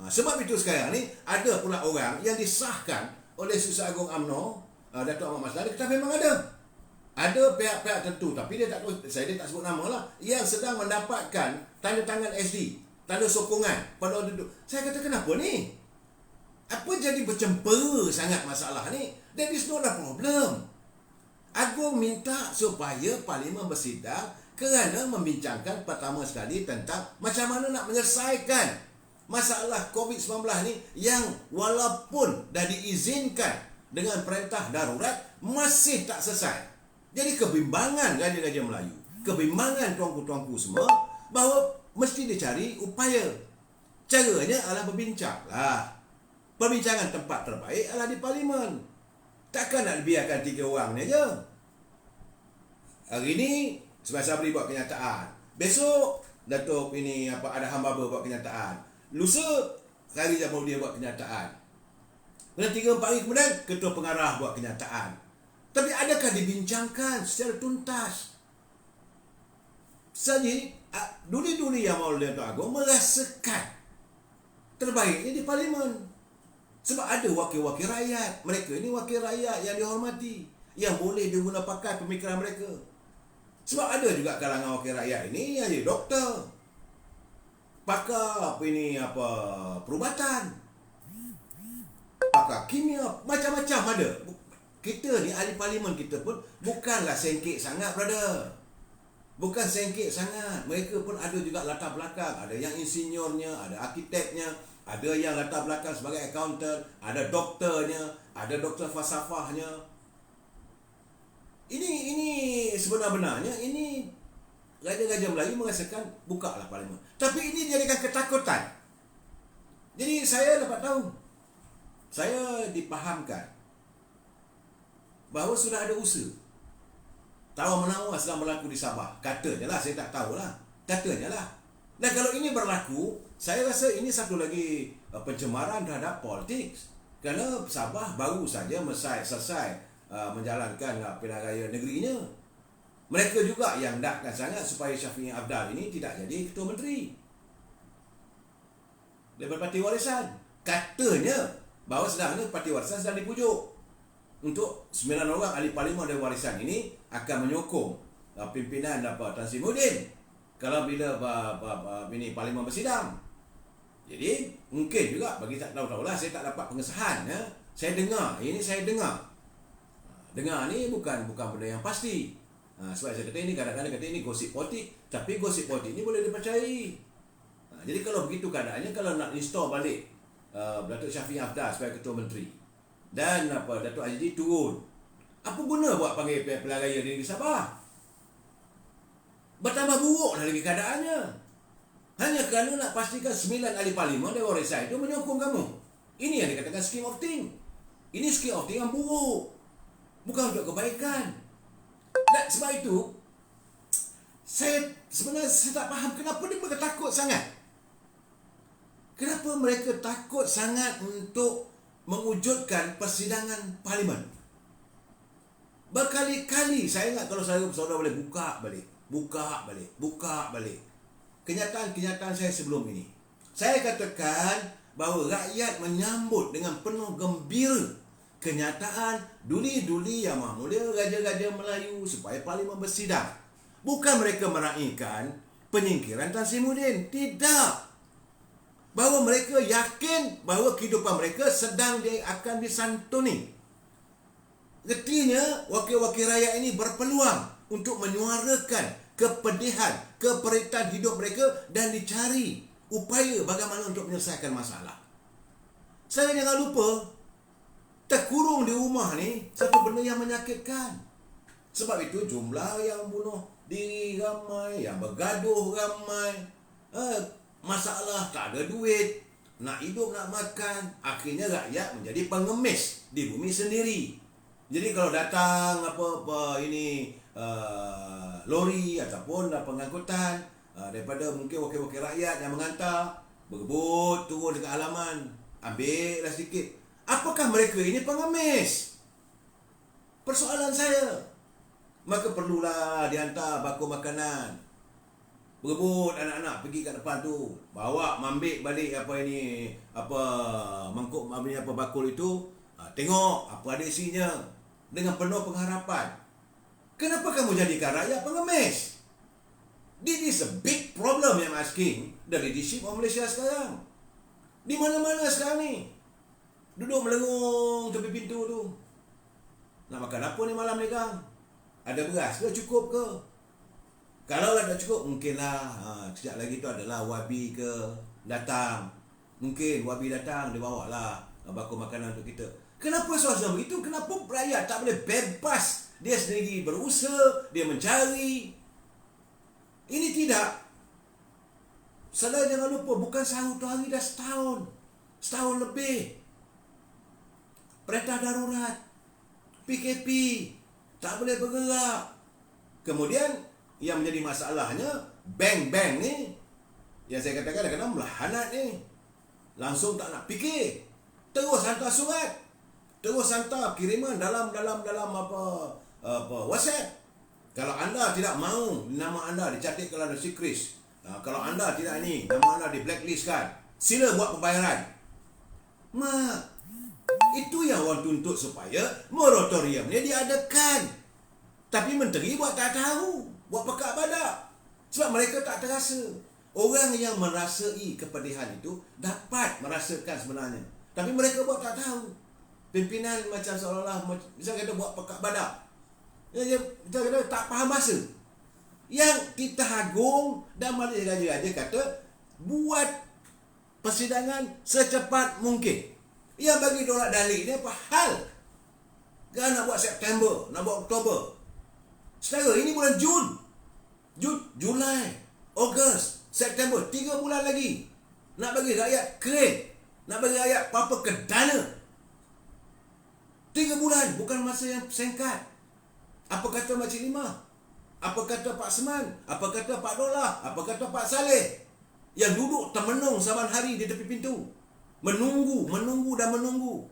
Sebab itu sekarang ni, ada pula orang yang disahkan oleh Susah Agung UMNO, Datuk Ahmad Masdar, kita memang ada. Ada pihak-pihak tertentu, tapi dia tak sebut nama lah, yang sedang mendapatkan tanda tangan SD, tanda sokongan pada orang duduk. Saya kata, kenapa ni? Apa jadi bercempera sangat masalah ni? That is not a problem. Agung minta supaya parlimen bersidang kerana membincangkan pertama sekali tentang macam mana nak menyelesaikan masalah COVID-19 ni yang walaupun dah diizinkan dengan perintah darurat masih tak selesai. Jadi kebimbangan raja-raja Melayu, kebimbangan tuanku-tuanku semua bahawa mesti dicari upaya. Caranya adalah berbincang lah. Perbincangan tempat terbaik adalah di parlimen. Takkan nak biarkan 3 orang ni je. Hari ni Sebastian Sabri buat kenyataan. Besok Datuk Adham Baba buat kenyataan. Lusa Khairi Jamaluddin buat kenyataan. Kemudian 3-4 hari kemudian Ketua Pengarah buat kenyataan. Tapi adakah dibincangkan secara tuntas? Jadi duli-duli yang mahu Datuk Agung merasakan terbaiknya di parlimen. Sebab ada wakil-wakil rakyat. Mereka ini wakil rakyat yang dihormati, yang boleh diguna pakai pemikiran mereka. Sebab ada juga kalangan wakil rakyat ini yang jadi doktor, pakar perubatan, pakar kimia, macam-macam ada. Kita ni ahli parlimen kita pun bukanlah sengkit sangat, brother. Bukan sengkit sangat. Mereka pun ada juga latar belakang. Ada yang insinyurnya, ada arkiteknya, ada yang latar belakang sebagai accountant, ada doktornya, ada doktor falsafahnya. Ini sebenar-benarnya ini raja-raja Melayu merasakan bukalah parlimen. Tapi ini dijadikan ketakutan. Jadi saya dapat tahu, saya dipahamkan bahawa sudah ada usaha tawar-menawar sedang berlaku di Sabah. Katanya lah, saya tak tahulah. Katanya lah. Dan kalau ini berlaku, saya rasa ini satu lagi pencemaran terhadap politik. Kerana Sabah baru saja selesai menjalankan pilihan raya negerinya. Mereka juga yang nakkan sangat supaya Syafiee Apdal ini tidak jadi Ketua Menteri daripada Parti Warisan. Katanya bahawa sedangnya Parti Warisan sedang dipujuk untuk 9 orang ahli parlimen dari Warisan ini akan menyokong pimpinan Tan Sri Muhyiddin kalau bila parlimen bersidang. Jadi mungkin juga bagi tak tahu-tahulah, saya tak dapat pengesahan ya. Saya dengar ni bukan benda yang pasti. Sebab saya kata ini kadang-kadang ini gosip politik, tapi gosip politik ini boleh dipercayai. Jadi kalau begitu keadaannya, kalau nak install balik Datuk Syafiee Apdal sebagai Ketua Menteri dan Datuk Azdi turun, apa guna buat panggil pilihan raya di negeri Sabah? Bertambah buruklah lagi keadaannya. Hanya kerana nak pastikan 9 ahli parlimen dari Warisan itu menyokong kamu. Ini yang dikatakan scheme of think. Ini scheme of think yang buruk, bukan untuk kebaikan. Dan sebab itu saya tak faham kenapa mereka takut sangat. Kenapa mereka takut sangat untuk mewujudkan persidangan parlimen? Berkali-kali saya ingat, kalau saudara boleh buka balik kenyataan-kenyataan saya sebelum ini. Saya katakan bahawa rakyat menyambut dengan penuh gembira kenyataan duli-duli yang Maha Mulia Raja-Raja Melayu supaya parlimen bersidang. Bukan mereka meraihkan penyingkiran Tan Sri Muhyiddin. Tidak. bahawa mereka yakin bahawa kehidupan mereka sedang akan disantuni. Artinya, wakil-wakil rakyat ini berpeluang untuk menyuarakan kepedihan, keperitan hidup mereka dan dicari upaya bagaimana untuk menyelesaikan masalah. Saya jangan lupa, terkurung di rumah ni satu benda yang menyakitkan. Sebab itu jumlah yang bunuh diri ramai, yang bergaduh ramai, masalah tak ada duit, nak hidup, nak makan. Akhirnya rakyat menjadi pengemis di bumi sendiri. Jadi kalau datang lori ataupun pengangkutan daripada mungkin wakil-wakil rakyat yang mengantar, berebut turun dekat halaman, ambillah sedikit. Apakah mereka ini pengemis? Persoalan saya. Maka perlulah dihantar bakul makanan. Berebut anak-anak pergi kat depan tu, bawa ambil balik mangkuk bakul itu, tengok apa ada isinya dengan penuh pengharapan. Kenapa kamu jadikan rakyat pengemis? This is a big problem yang asking the leadership of Malaysia sekarang. Di mana-mana sekarang ni duduk melengung tepi pintu tu. Nak makan apa ni malam ni kang? Ada beras ke, cukup ke? Kalau tak cukup, mungkinlah sekejap lagi tu adalah wabi ke datang. Mungkin wabi datang, dia bawa lah bakul makanan untuk kita. Kenapa suasana begitu? Kenapa rakyat tak boleh bebas dia sendiri berusaha, dia mencari? Ini tidak. Salah, jangan lupa, bukan satu hari, dah setahun. Setahun lebih. Perintah darurat, PKP, tak boleh bergerak. Kemudian yang menjadi masalahnya, bank-bank ni, yang saya katakan kadang-kadang melahanat ni, langsung tak nak fikir, terus hantar surat, terus hantar kiriman dalam WhatsApp. Kalau anda tidak mahu nama anda dicatat ke dalam secret, kalau anda tidak ini, nama anda di blacklistkan, sila buat pembayaran. Itu yang orang tuntut supaya moratorium ni diadakan. Tapi menteri buat tak tahu, buat pekak badak. Sebab mereka tak terasa. Orang yang merasai kepedihan itu dapat merasakan sebenarnya, tapi mereka buat tak tahu. Pimpinan macam seolah-olah misalnya kata buat pekak badak. Kita kata tak faham bahasa. Yang kita agung dan Malaysia Raja kata buat persidangan secepat mungkin. Yang bagi tolak dalih ni apa hal? Kan nak buat September, nak buat Oktober. Setara ini bulan Jun, Julai, Ogos, September, 3 bulan lagi. Nak bagi rakyat keren, nak bagi rakyat apa ke dana. 3 bulan, bukan masa yang singkat. Apa kata Makcik Limah? Apa kata Pak Seman? Apa kata Pak Dolah? Apa kata Pak Saleh? Yang duduk termenung saban hari di tepi pintu. Menunggu dan menunggu.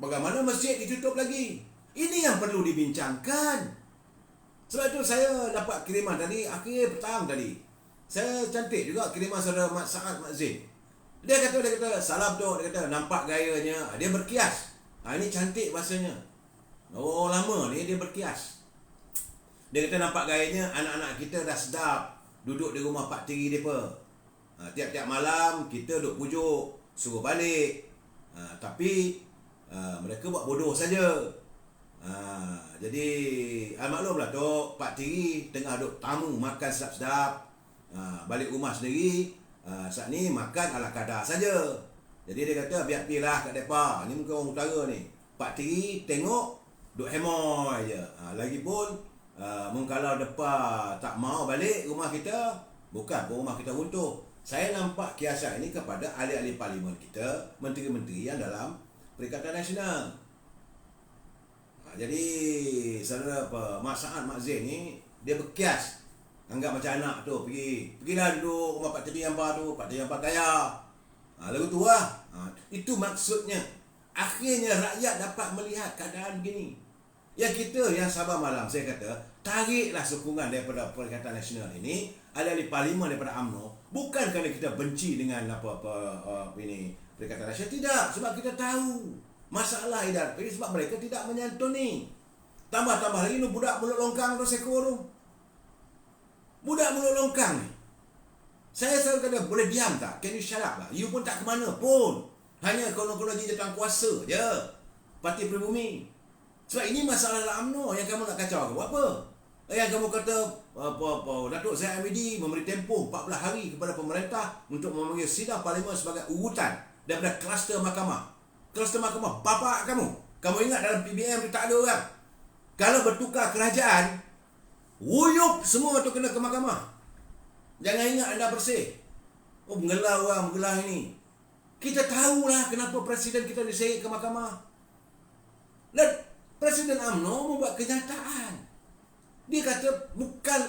Bagaimana masjid ditutup lagi? Ini yang perlu dibincangkan. Sebab itu saya dapat kiriman tadi, akhir petang tadi. Saya cantik juga kiriman saudara Mat Saad Mat Zain. Dia kata, salam tu, dia kata, nampak gayanya. Dia berkias. Ini cantik bahasanya. Oh, lama ni dia berkias. Dia kata nampak gayanya, anak-anak kita dah sedap duduk di rumah Pak Tiri mereka. Tiap-tiap malam kita duduk pujuk, suruh balik. Tapi mereka buat bodoh saja. Jadi maklumlah tu Pak Tiri tengah duduk tamu makan sedap-sedap. Balik rumah sendiri, saat ni makan ala kadar saja. Jadi dia kata biar pilah kat depa. Ni muka orang utara ni. Pak Tiri tengok duk hemoy je. Lagipun kalau depa tak mau balik rumah kita, bukan pun rumah kita runtuh. Saya nampak kiasan ini kepada ahli-ahli parlimen kita, menteri-menteri yang dalam Perikatan Nasional. Jadi saudara Mat Saad Mat Zain ni dia berkias. Anggap macam anak tu pergilah duduk rumah Pak Tiri Ampa tu, Pak Tiri Ampa kaya. Lalu tu lah. Itu maksudnya. Akhirnya rakyat dapat melihat keadaan begini. Yang kita yang Sabah Malam, saya kata, tariklah sokongan daripada Perikatan Nasional ini, ahli-ahli parlimen daripada UMNO, bukan kerana kita benci dengan ini Perikatan Nasional, tidak, sebab kita tahu masalah idarat, sebab mereka tidak menyantuni. Tambah-tambah lagi ni budak mulut longkang tu sekor tu. Budak mulut longkang ni. Saya selalu kata, boleh diam tak? Can you shut up lah? You pun tak ke mana pun. Hanya konon-konon jadi datang kuasa je. Parti Pribumi. Sebab ini masalah dalam UMNO yang kamu nak kacau ke buat apa? Yang kamu kata Datuk Zaid Hamidi memberi tempoh 14 hari kepada pemerintah untuk memanggil sidang parlimen sebagai urutan daripada kluster mahkamah. Kluster mahkamah, bapak kamu. Kamu ingat dalam PBM tu tak ada orang. Kalau bertukar kerajaan, wuyup semua tu kena ke mahkamah. Jangan ingat anda bersih. Oh, menggelar orang, menggelar ini. Kita tahulah kenapa presiden kita diseret ke mahkamah. Dan Presiden UMNO membuat kenyataan. Dia kata bukan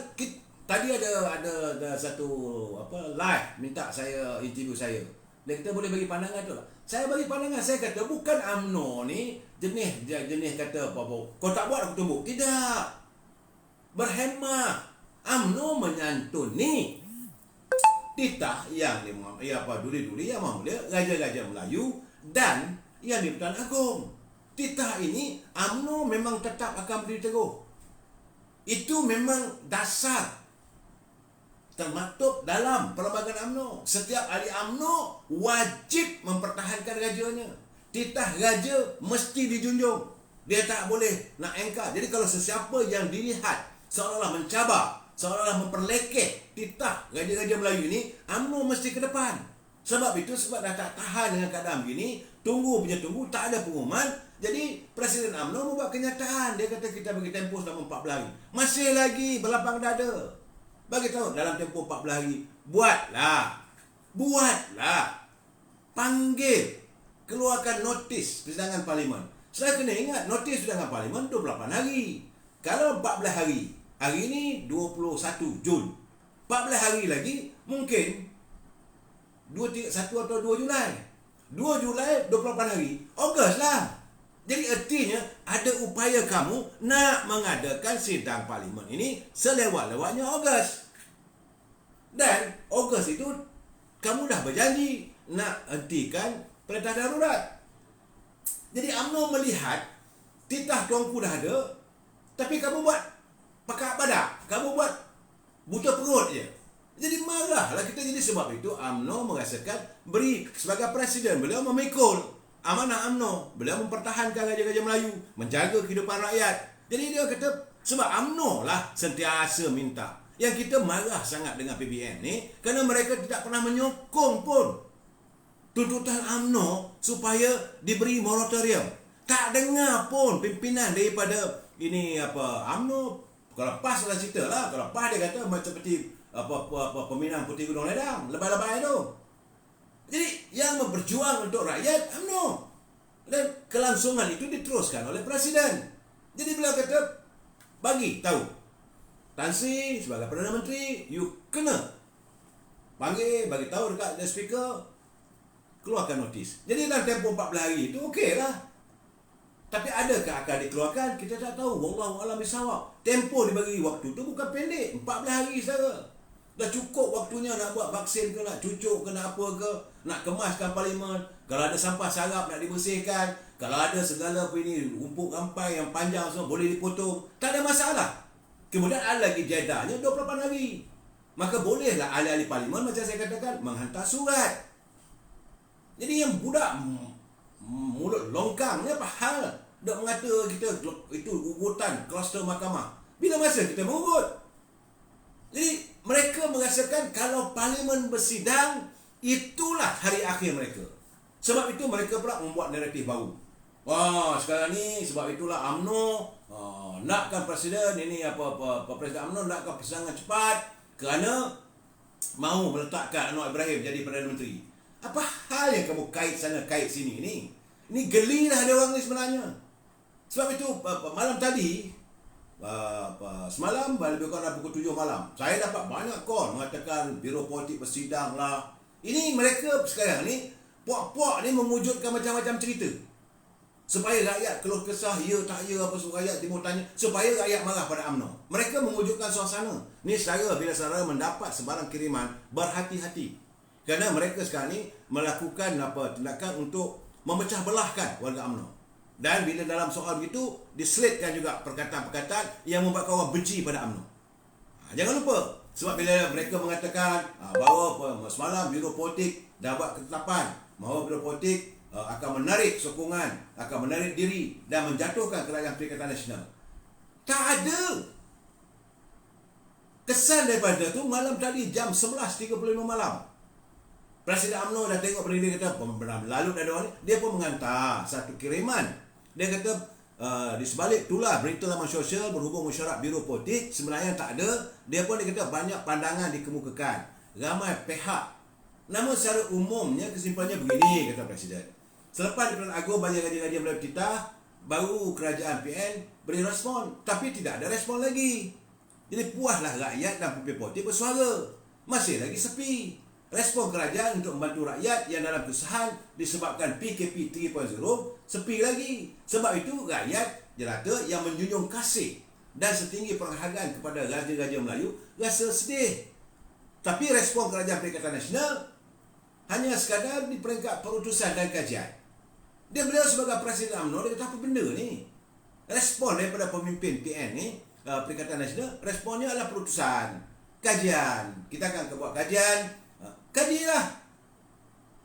tadi ada satu live minta saya interview saya. Dia kata boleh bagi pandangan tu lah. Saya bagi pandangan, saya kata bukan UMNO ni jenis kata apa-apa. Kau tak buat aku tumbuk. Tidak. Berhemah. UMNO menyantuni titah yang duri-duri yang memula raja-raja Melayu dan yang di Pertuan Agong. Titah ini UMNO memang tetap akan berdiri teguh. Itu memang dasar termaktub dalam perlembagaan UMNO. Setiap ahli UMNO wajib mempertahankan rajanya. Titah raja mesti dijunjung. Dia tak boleh nak engkar. Jadi kalau sesiapa yang dilihat seolah-olah mencabar, seolah-olah memperlekeh titah raja-raja Melayu ini, UMNO mesti ke depan. Sebab dah tak tahan dengan keadaan begini, tunggu, tak ada pengumuman. Jadi Presiden UMNO membuat kenyataan. Dia kata kita bagi tempoh selama 14 hari. Masih lagi berlapang dada. Bagi tahu dalam tempoh 14 hari, buatlah. Panggil, keluarkan notis persidangan parlimen. Saya kena ingat notis persidangan parlimen 28 hari. Kalau 14 hari, hari ini 21 Jun. 14 hari lagi mungkin 1 atau 2 Julai. 2 Julai 28 hari, Ogos lah. Jadi artinya ada upaya kamu nak mengadakan sidang parlimen ini selewat-lewatnya Ogos. Dan Ogos itu kamu dah berjanji nak hentikan perintah darurat. Jadi UMNO melihat titah tuanku dah ada, tapi kamu buat pakak badak, kamu buat buta perut je. Jadi marahlah kita. Jadi sebab itu UMNO merasakan beri sebagai presiden, beliau memikul amanah UMNO. Beliau mempertahankan raja-raja Melayu, menjaga kehidupan rakyat. Jadi dia kata sebab UMNO lah sentiasa minta. Yang kita marah sangat dengan PBN ni kerana mereka tidak pernah menyokong pun tuntutan UMNO supaya diberi moratorium. Tak dengar pun pimpinan daripada UMNO. Kalau PAS lah cerita lah. Kalau PAS dia kata macam seperti peminang Puteri Gunung Ledang, lebay-lebay tu. Jadi yang berjuang untuk rakyat UMNO. Dan kelangsungan itu diteruskan oleh Presiden. Jadi beliau kata bagi tahu Tan Sri sebagai Perdana Menteri, you kena panggil, bagi tahu dekat the speaker, keluarkan notis. Jadi dalam tempoh 14 hari itu okey lah. Tapi adakah akan dikeluarkan? Kita tak tahu. Wallahu a'lam bishawab. Tempoh dibagi waktu tu bukan pendek, 14 hari saja. Dah cukup waktunya nak buat vaksin ke, nak cucuk ke, nak apa ke, nak kemaskan parlimen. Kalau ada sampah sarap nak dibersihkan, kalau ada segala rumput rampai yang panjang semua boleh dipotong, tak ada masalah. Kemudian ada lagi jedahnya 28 hari. Maka bolehlah ahli-ahli parlimen macam saya katakan menghantar surat. Jadi yang budak mulut longkang ni apa hal dak mengata kita itu ugutan kluster mahkamah. Bila masa kita mengugut? Jadi mereka merasakan kalau parlimen bersidang, itulah hari akhir mereka. Sebab itu mereka pula membuat naratif baru. Wah, sekarang ni sebab itulah UMNO nakkan presiden ini Presiden UMNO nakkan persidangan cepat kerana mahu meletakkan Anwar Ibrahim jadi Perdana Menteri. Apa hal yang kamu kait sana kait sini ni? Ini gelilah dia orang ni sebenarnya. Sebab itu malam tadi semalam lebih kurang pukul 7 malam saya dapat banyak call mengatakan Biro Politik bersidang lah. Ini mereka sekarang ni puak-puak ni mewujudkan macam-macam cerita supaya rakyat keluh kesah ya tak ya apa semua, rakyat timur tanya supaya rakyat marah pada UMNO. Mereka mewujudkan suasana ni. Saudara bila saudara mendapat sebarang kiriman, berhati-hati kerana mereka sekarang ni melakukan tindakan untuk memecah belahkan warga UMNO. Dan bila dalam soal begitu diselitkan juga perkataan-perkataan yang membuatkan orang benci pada UMNO. Jangan lupa Sebab bila mereka mengatakan bahawa semalam Biro Politik dah buat ketetapan bahawa Biro Politik akan menarik sokongan, akan menarik diri dan menjatuhkan kerajaan Perikatan Nasional. Tak ada. Kesan daripada tu malam tadi jam 11.35 malam. Presiden UMNO dah tengok berita, dia kata lalu ada orang ni, dia pun menghantar satu kiriman. Dia kata di sebalik itulah berita laman sosial berhubung mesyuarat Biro Politik sebenarnya tak ada. Dia pun dia kata banyak pandangan dikemukakan, ramai pihak. Namun secara umumnya kesimpulannya begini, kata Presiden. Selepas Di Pertuan Agong bayar gaji-gaji melalui titah, baru kerajaan PN beri respon, tapi tidak ada respon lagi. Jadi puaslah rakyat dan pemimpin politik bersuara. Masih lagi sepi. Respon kerajaan untuk membantu rakyat yang dalam kesusahan disebabkan PKP 3.0 sepi lagi. Sebab itu rakyat jelata yang menjunjung kasih dan setinggi penghargaan kepada Raja-Raja Melayu rasa sedih. Tapi respon kerajaan Perikatan Nasional hanya sekadar di peringkat perutusan dan kajian. Dia beliau sebagai Presiden UMNO, dia kata apa benda ni? Respon daripada pemimpin PN ni, Perikatan Nasional, responnya adalah perutusan, kajian. Kita akan buat kajian. Kajilah.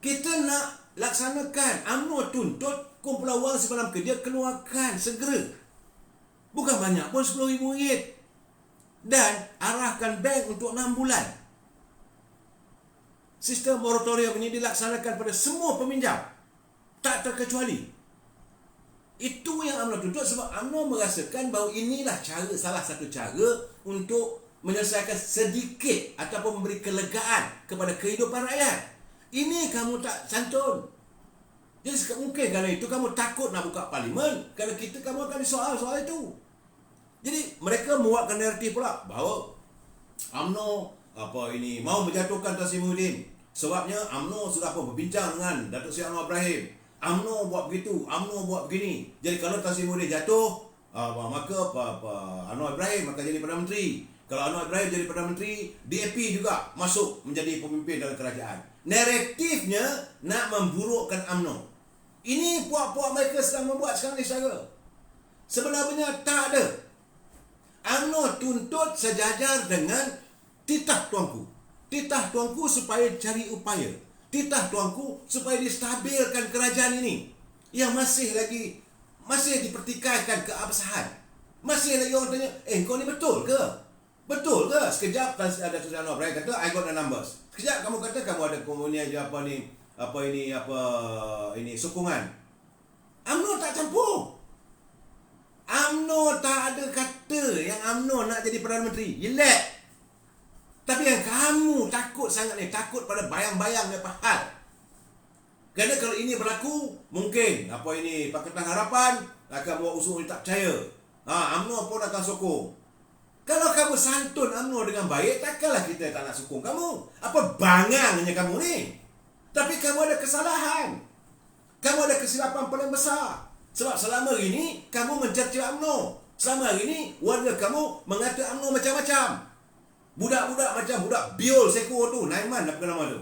Kita nak laksanakan. UMNO tuntut kumpulan wang semalam kerja keluarkan segera. Bukan banyak pun RM10,000. Dan arahkan bank untuk 6 bulan. Sistem moratorium ini dilaksanakan pada semua peminjam, tak terkecuali. Itu yang UMNO tuntut sebab UMNO merasakan bahawa inilah salah satu cara untuk menyelesaikan sedikit ataupun memberi kelegaan kepada kehidupan rakyat. Ini kamu tak santun. Jadi mungkin kerana itu kamu takut nak buka parlimen, kerana kamu akan disoal itu. Jadi mereka membuatkan naratif pula bahawa UMNO mau menjatuhkan Tan Sri Muhyiddin. Sebabnya UMNO sudah pun berbincang dengan Datuk Seri Anwar Ibrahim. UMNO buat begitu, UMNO buat begini. Jadi kalau Tan Sri Muhyiddin jatuh, maka Anwar Ibrahim akan jadi Perdana Menteri. Kalau Anwar Ibrahim jadi Perdana Menteri, DAP juga masuk menjadi pemimpin dalam kerajaan. Naratifnya nak memburukkan UMNO. Ini puak-puak mereka sedang membuat sekarang ni saja. Sebenarnya tak ada. UMNO tuntut sejajar dengan titah tuanku. Titah tuanku supaya cari upaya. Titah tuanku supaya distabilkan kerajaan ini yang masih dipertikaikan keabsahan. Masih lagi orang tanya, kau ni betul ke? Betul ke? Sekejap ada Sri Anwar Ibrahim kata, I got the numbers. Sekejap kamu kata kamu ada komunikasi ini sokongan. UMNO tak campur. UMNO tak ada kata yang UMNO nak jadi Perdana Menteri. Relax. Tapi yang kamu takut sangat ni, takut pada bayang-bayang dan hal. Kerana kalau ini berlaku, mungkin Pakatan Harapan akan buat usul tak percaya. UMNO pun akan sokong. Kalau kamu santun UMNO dengan baik, takkanlah kita tak nak sokong kamu. Apa bangangnya kamu ni? Tapi kamu ada kesalahan. Kamu ada kesilapan paling besar. Sebab selama ini kamu mencerca UMNO. Selama ini warga kamu mengata UMNO macam-macam. Budak-budak macam budak biol seko tu, Naiman apa nama tu.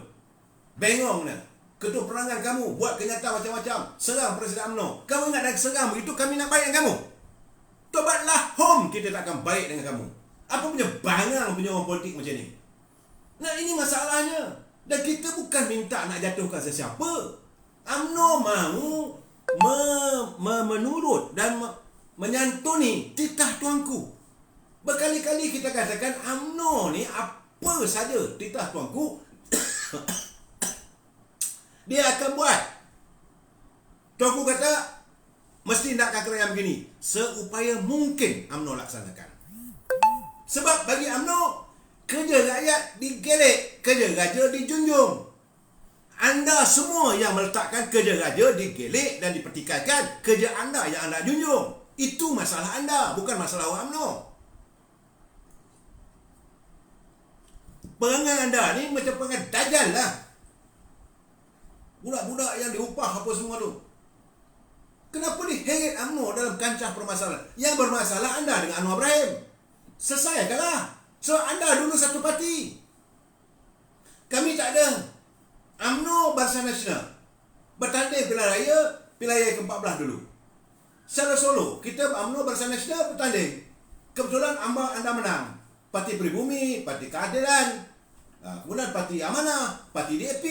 Bengong ni. Ketua perangan kamu buat kenyataan macam-macam, serang Presiden UMNO. Kamu ingat dah serang begitu kami nak baik dengan kamu? Tobatlah home, kita tak akan baik dengan kamu. Apa punya bangang punya orang politik macam ni? Nah, ini masalahnya. Dan kita bukan minta nak jatuhkan sesiapa. UMNO mahu menurut dan menyantuni titah tuanku. Berkali-kali kita katakan UMNO ni apa saja titah tuanku dia akan buat. Tuanku kata mesti nakkan kerajaan begini. Seupaya mungkin UMNO laksanakan. Sebab bagi UMNO, kerja rakyat digelek, kerja raja dijunjung. Anda semua yang meletakkan kerja raja digelek dan dipertikaikan, kerja anda yang anda junjung. Itu masalah anda, bukan masalah orang UMNO. Perangai anda ni macam perangai dajal lah. Budak-budak yang diupah apa semua tu. Kenapa diheret UMNO dalam kancah permasalahan? Yang bermasalah anda dengan Anwar Ibrahim. Selesaikanlah. So anda dulu satu parti. Kami tak ada. UMNO Barisan Nasional bertanding pilihan raya ke-14 dulu. Secara solo, kita UMNO Barisan Nasional bertanding. Kebetulan anda menang. Parti Pribumi, Parti Keadilan, kemudian Parti Amanah, Parti DAP.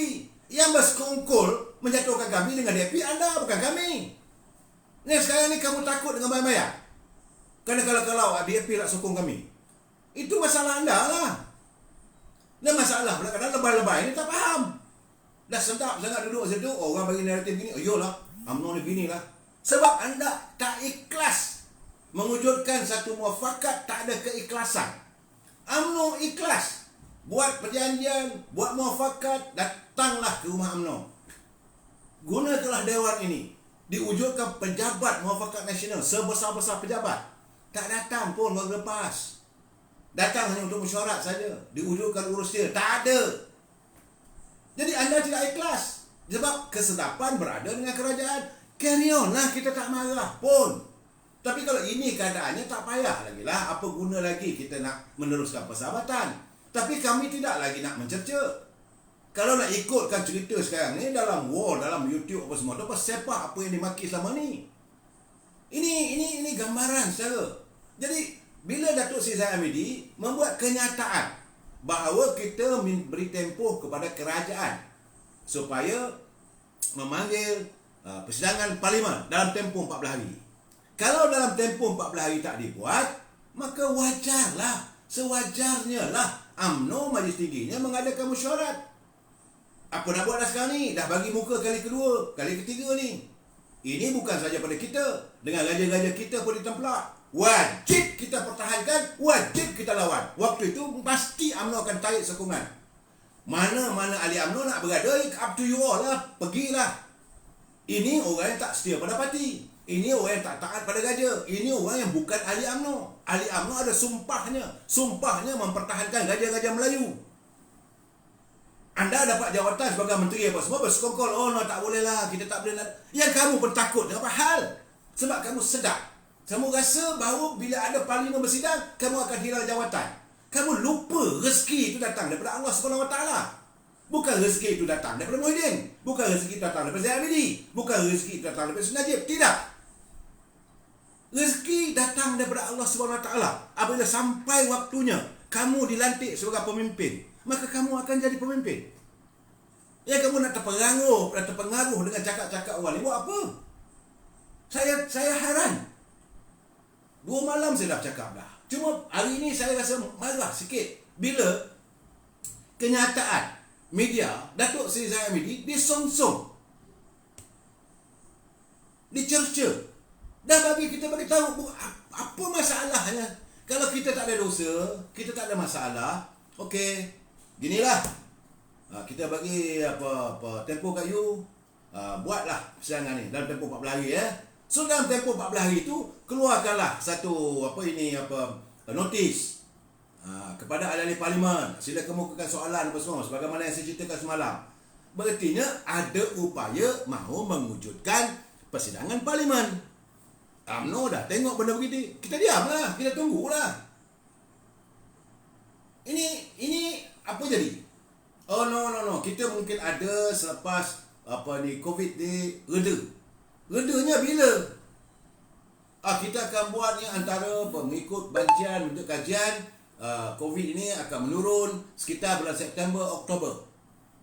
Yang bersekongkol menjatuhkan kami dengan DAP, anda bukan kami. Ni sekarang ni kamu takut dengan bayar-bayar. Kerana kalau DAP nak sokong kami, itu masalah anda lah. Dan masalah pula kadang lebay-lebay ni tak faham. Dah sedap sangat duduk situ, orang bagi naratif gini, oh yolah, UMNO ni begini lah. Sebab anda tak ikhlas mewujudkan satu muafakat, tak ada keikhlasan. UMNO ikhlas buat perjanjian, buat muafakat, datanglah ke rumah UMNO. Gunakanlah dewan ini, diwujudkan pejabat muafakat nasional, sebesar-besar pejabat. Tak datang pun baru lepas. Datang hanya untuk mesyuarat saja, diwujudkan urus dia, tak ada. Jadi anda tidak ikhlas. Sebab kesedapan berada dengan kerajaan. Carry on lah, kita tak marah pun. Tapi kalau ini keadaannya, tak payah lagi lah. Apa guna lagi kita nak meneruskan persahabatan. Tapi kami tidak lagi nak mencerca. Kalau nak ikutkan cerita sekarang ni, dalam wall, dalam YouTube apa semua, dapat sepak apa yang dimaki selama ni. Ini gambaran secara. Jadi bila Datuk Seri Zahid Hamidi membuat kenyataan bahawa kita beri tempoh kepada kerajaan supaya memanggil persidangan parlimen dalam tempoh 14 hari. Kalau dalam tempoh 14 hari tak dibuat, maka wajarlah, sewajarnya lah UMNO Majlis Tingginya mengadakan mesyuarat. Apa nak buat dah sekarang ni? Dah bagi muka kali kedua, kali ketiga ni. Ini bukan saja pada kita, dengan raja-raja kita pun ditemplak. Wajib kita pertahankan, wajib kita lawan. Waktu itu pasti UMNO akan tarik sokongan. Mana-mana ahli UMNO nak berada, up to you all lah, pergilah. Ini orang yang tak setia pada parti. Ini orang yang tak taat pada raja. Ini orang yang bukan ahli UMNO. Ahli UMNO ada sumpahnya. Sumpahnya mempertahankan raja-raja Melayu. Anda dapat jawatan sebagai menteri apa semua, bersekongkol, oh no, tak boleh lah, kita tak boleh lah. Yang kamu pun takut dengan apa hal? Sebab kamu sedar. Kamu rasa bahawa bila ada parlimen bersidang, kamu akan hilang jawatan. Kamu lupa rezeki itu datang daripada Allah SWT. Bukan rezeki itu datang daripada Muhyiddin. Bukan rezeki itu datang daripada Zahid Hamidi. Bukan rezeki itu datang daripada Sun Najib. Tidak. Rezeki datang daripada Allah SWT. Apabila sampai waktunya kamu dilantik sebagai pemimpin, maka kamu akan jadi pemimpin. Yang kamu nak terpengaruh dengan cakap-cakap orang ni, buat apa? Saya heran. 2 malam saya dah cakap dah. Cuma hari ini saya rasa marah sikit bila kenyataan media Datuk Seri Zahid Hamidi disongsong, dicerca. Dah bagi kita bagi tahu apa masalahnya. Kalau kita tak ada dosa, kita tak ada masalah, okey, ginilah. Kita bagi apa tempoh kat you, buatlah persidangan ni dalam tempoh 14 hari ya. So dalam tempoh 14 hari itu keluarkanlah satu notis kepada ahli-ahli parlimen, sila kemukakan soalan apa semua sebagaimana yang saya ceritakan semalam. Berartinya ada upaya mahu mewujudkan persidangan parlimen. UMNO dah tengok benda begitu, kita diamlah, kita tunggulah. Ini apa jadi? Oh no, kita mungkin ada selepas COVID ni reda. Redanya bila? Kita akan buat ni antara pengikut bancian untuk kajian COVID ini akan menurun sekitar bulan September, Oktober.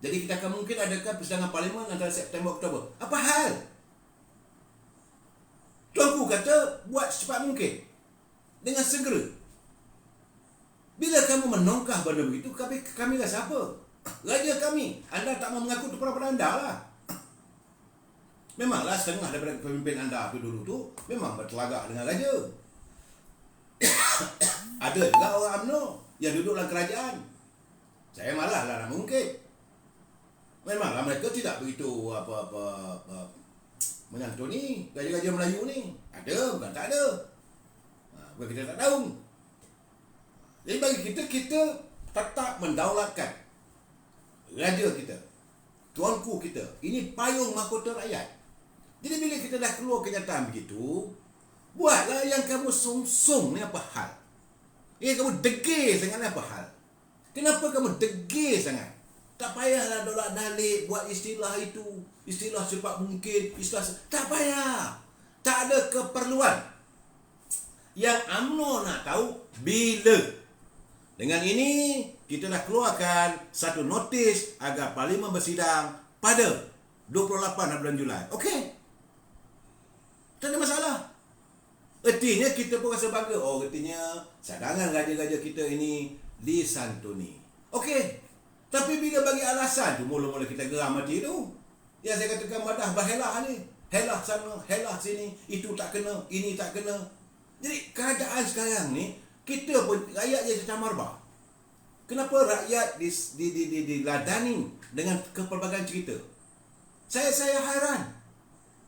Jadi kita akan mungkin adakan persidangan parlimen antara September, Oktober. Apa hal? Tuanku kata buat secepat mungkin, dengan segera. Bila kamu menongkah benda begitu, kami rasa apa? Raja kami, anda tak mahu mengaku itu pada anda lah. Memanglah setengah daripada pemimpin anda tu dulu tu memang bertelagak dengan raja. Ada juga orang UMNO yang duduk dalam kerajaan. Saya malah lah nak mengungkit. Memanglah mereka tidak begitu menyantuni raja-raja Melayu ni. Ada, bukan tak ada. Bukan kita tak tahu. Jadi bagi kita tetap mendaulatkan raja kita, tuanku kita. Ini payung mahkota rakyat. Jadi bila kita dah keluar kenyataan begitu, buatlah yang kamu sungsung ni apa hal? Yang kamu degil sangat ni apa hal? Kenapa kamu degil sangat? Tak payahlah dolak dalik buat istilah itu, istilah secepat mungkin, tak payah. Tak ada keperluan. Yang UMNO nak tahu bila Dengan ini, kita dah keluarkan satu notis agar Parlimen bersidang pada 28 bulan Julai. Okey. Tak ada masalah. Ertinya kita pun rasa bangga. Oh, ertinya cadangan raja-raja kita ini disantuni. Okey. Tapi bila bagi alasan tu, mula-mula kita geram hati tu. Yang saya katakan madah berhelah ni. Helah sana, helah sini. Itu tak kena, ini tak kena. Jadi keadaan sekarang ni, kita pun rakyat je cacah marbah. Kenapa rakyat diladani dengan kepelbagaian cerita? Saya hairan.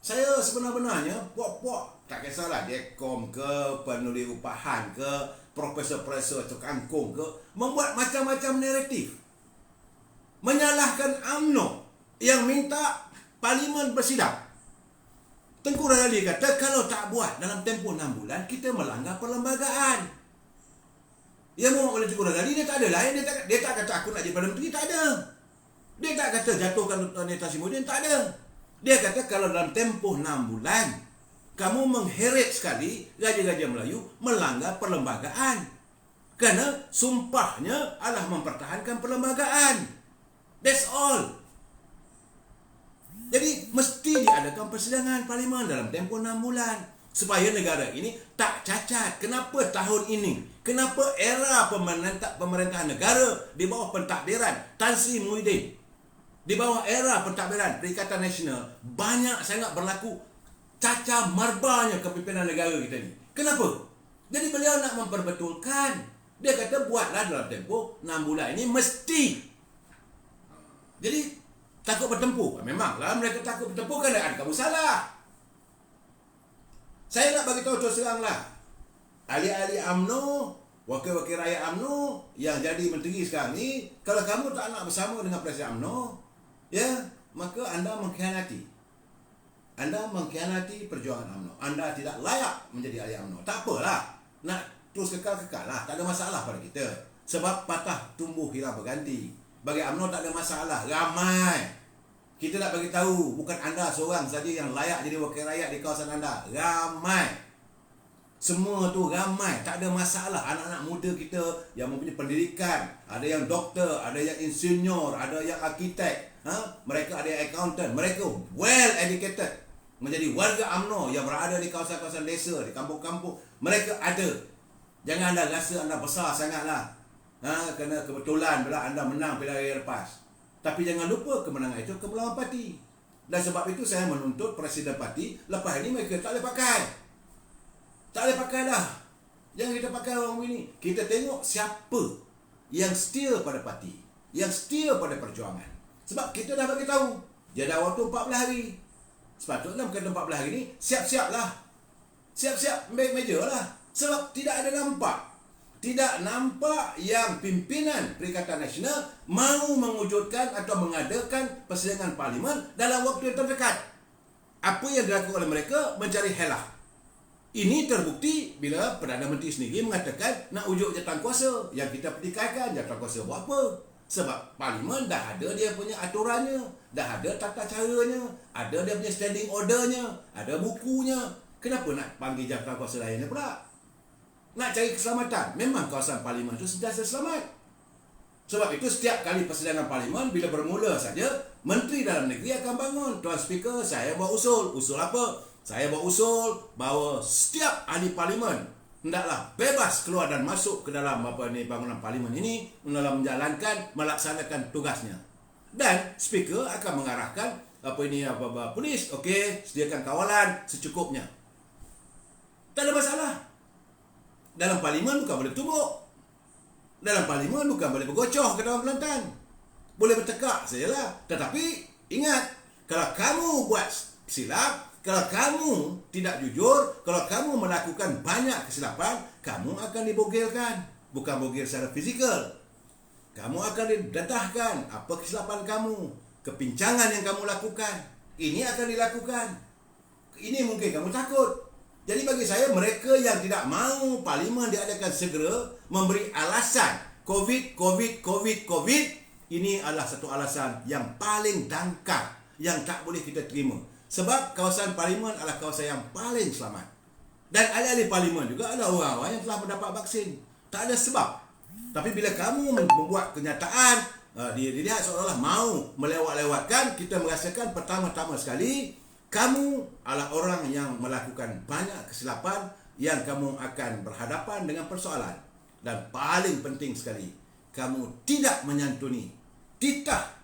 Saya sebenar-benarnya puak-puak, tak kisahlah dia kom ke, penulis upahan ke, profesor-profesor atau kangkung ke, membuat macam-macam naratif. Menyalahkan UMNO yang minta Parlimen bersidang. Tengku Razali kata kalau tak buat dalam tempoh 6 bulan, kita melanggar perlembagaan. Yang Muhammad oleh Tengku Razali, dia tak ada lain. Dia tak kata aku nak jadi Perdana Menteri, tak ada. Dia tak kata jatuhkan Dr. Tasimuddin, tak ada. Dia kata kalau dalam tempoh 6 bulan, kamu mengheret sekali raja-raja Melayu melanggar perlembagaan. Kerana sumpahnya adalah mempertahankan perlembagaan. That's all. Jadi mesti diadakan persidangan Parlimen dalam tempoh 6 bulan supaya negara ini tak cacat. Kenapa tahun ini? Kenapa era pemerintahan negara di bawah pentadbiran Tan Sri Muhyiddin, di bawah era pentadbiran Perikatan Nasional, banyak sangat berlaku cacat marbanya kepimpinan negara kita ni? Kenapa? Jadi beliau nak memperbetulkan. Dia kata buatlah dalam tempoh 6 bulan ini mesti. Jadi takut bertempur. Memanglah mereka takut bertempur kerana kamu salah. Saya nak bagi tahu terus terang lah. Ahli-ahli UMNO, wakil-wakil rakyat UMNO yang jadi menteri sekarang ni, kalau kamu tak nak bersama dengan Presiden UMNO, ya, maka anda mengkhianati. Anda mengkhianati perjuangan UMNO. Anda tidak layak menjadi ahli UMNO. Tak apalah. Nak terus kekal-kekal lah. Tak ada masalah pada kita. Sebab patah tumbuh hilang berganti. Bagi UMNO tak ada masalah. Ramai. Kita nak bagi tahu, bukan anda seorang saja yang layak jadi wakil rakyat di kawasan anda. Ramai. Semua tu ramai. Tak ada masalah. Anak-anak muda kita yang mempunyai pendidikan. Ada yang doktor, ada yang insinyur, ada yang arkitek. Mereka ada yang accountant. Mereka well educated. Menjadi warga UMNO yang berada di kawasan-kawasan desa, di kampung-kampung. Mereka ada. Jangan anda rasa anda besar sangatlah. Kerana kebetulan bila anda menang pilihan raya lepas. Tapi jangan lupa kemenangan itu kemenangan parti. Dan sebab itu saya menuntut Presiden parti, lepas ini mereka tak boleh pakai. Tak boleh pakai dah. Jangan kita pakai orang ini. Kita tengok siapa yang setia pada parti, yang setia pada perjuangan. Sebab kita dah bagi tahu, dia dah waktu 14 hari. Sepatutnya berkata 14 hari ni, siap-siaplah. Siap-siap ambil meja lah. Sebab tidak ada nampak. Tidak nampak yang pimpinan Perikatan Nasional mahu mewujudkan atau mengadakan persidangan Parlimen dalam waktu yang terdekat. Apa yang dilakukan oleh mereka mencari helah. Ini terbukti bila Perdana Menteri sendiri mengatakan nak wujud jawatan kuasa. Yang kita pertikaikan jawatan kuasa buat apa? Sebab Parlimen dah ada dia punya aturannya, dah ada tata caranya, ada dia punya standing ordernya, ada bukunya. Kenapa nak panggil jawatan kuasa lainnya pula? Nak cari keselamatan. Memang kawasan Parlimen itu sentiasa selamat. Sebab itu setiap kali persidangan Parlimen, bila bermula saja, Menteri Dalam Negeri akan bangun. Tuan Speaker, saya buat usul. Usul apa? Saya buat usul bahawa setiap ahli Parlimen hendaklah bebas keluar dan masuk ke dalam bangunan Parlimen ini dalam menjalankan, melaksanakan tugasnya. Dan Speaker akan mengarahkan polis, okey, sediakan kawalan secukupnya. Tak ada masalah. Dalam Parlimen bukan boleh tumbuk. Dalam Parlimen bukan boleh bergocoh ke dalam Kelantan. Boleh bertekak sajalah. Tetapi ingat, kalau kamu buat silap, kalau kamu tidak jujur, kalau kamu melakukan banyak kesilapan, kamu akan dibogirkan. Bukan bogir secara fizikal. Kamu akan didedahkan apa kesilapan kamu, kepincangan yang kamu lakukan. Ini akan dilakukan. Ini mungkin kamu takut. Jadi bagi saya, mereka yang tidak mahu Parlimen diadakan segera memberi alasan COVID, ini adalah satu alasan yang paling dangkal yang tak boleh kita terima. Sebab kawasan Parlimen adalah kawasan yang paling selamat. Dan ahli-ahli Parlimen juga adalah orang-orang yang telah mendapat vaksin. Tak ada sebab Tapi bila kamu membuat kenyataan, dilihat seolah-olah mau melewat-lewatkan, kita merasakan pertama-tama sekali kamu adalah orang yang melakukan banyak kesilapan yang kamu akan berhadapan dengan persoalan. Dan paling penting sekali, kamu tidak menyantuni titah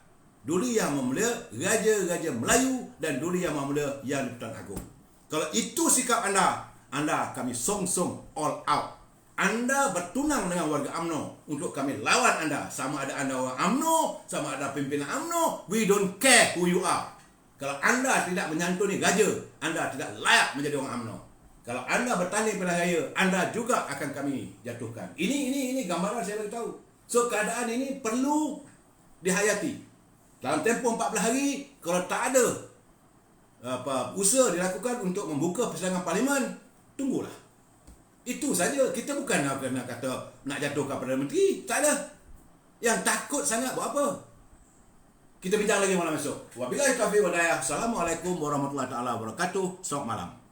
Duli Yang Mulia Raja-Raja Melayu dan Duli Yang Mulia Yang Di-Pertuan Agong. Kalau itu sikap anda kami song-song all out. Anda bertunang dengan warga UMNO untuk kami lawan anda. Sama ada anda orang UMNO, sama ada pimpinan UMNO, we don't care who you are. Kalau anda tidak menyantuni raja, anda tidak layak menjadi orang UMNO. Kalau anda bertanding pilihan raya, anda juga akan kami jatuhkan. Ini gambaran saya beritahu. So keadaan ini perlu dihayati. Dalam tempoh 14 hari, kalau tak ada usaha dilakukan untuk membuka persidangan parlimen, tunggulah. Itu saja. Kita bukan nak kata nak jatuhkan Perdana Menteri. Tak ada. Yang takut sangat buat apa? Kita bincang lagi malam esok. Wabillahi taufiq wal hidayah. Assalamualaikum warahmatullahi taala wabarakatuh. Selamat malam.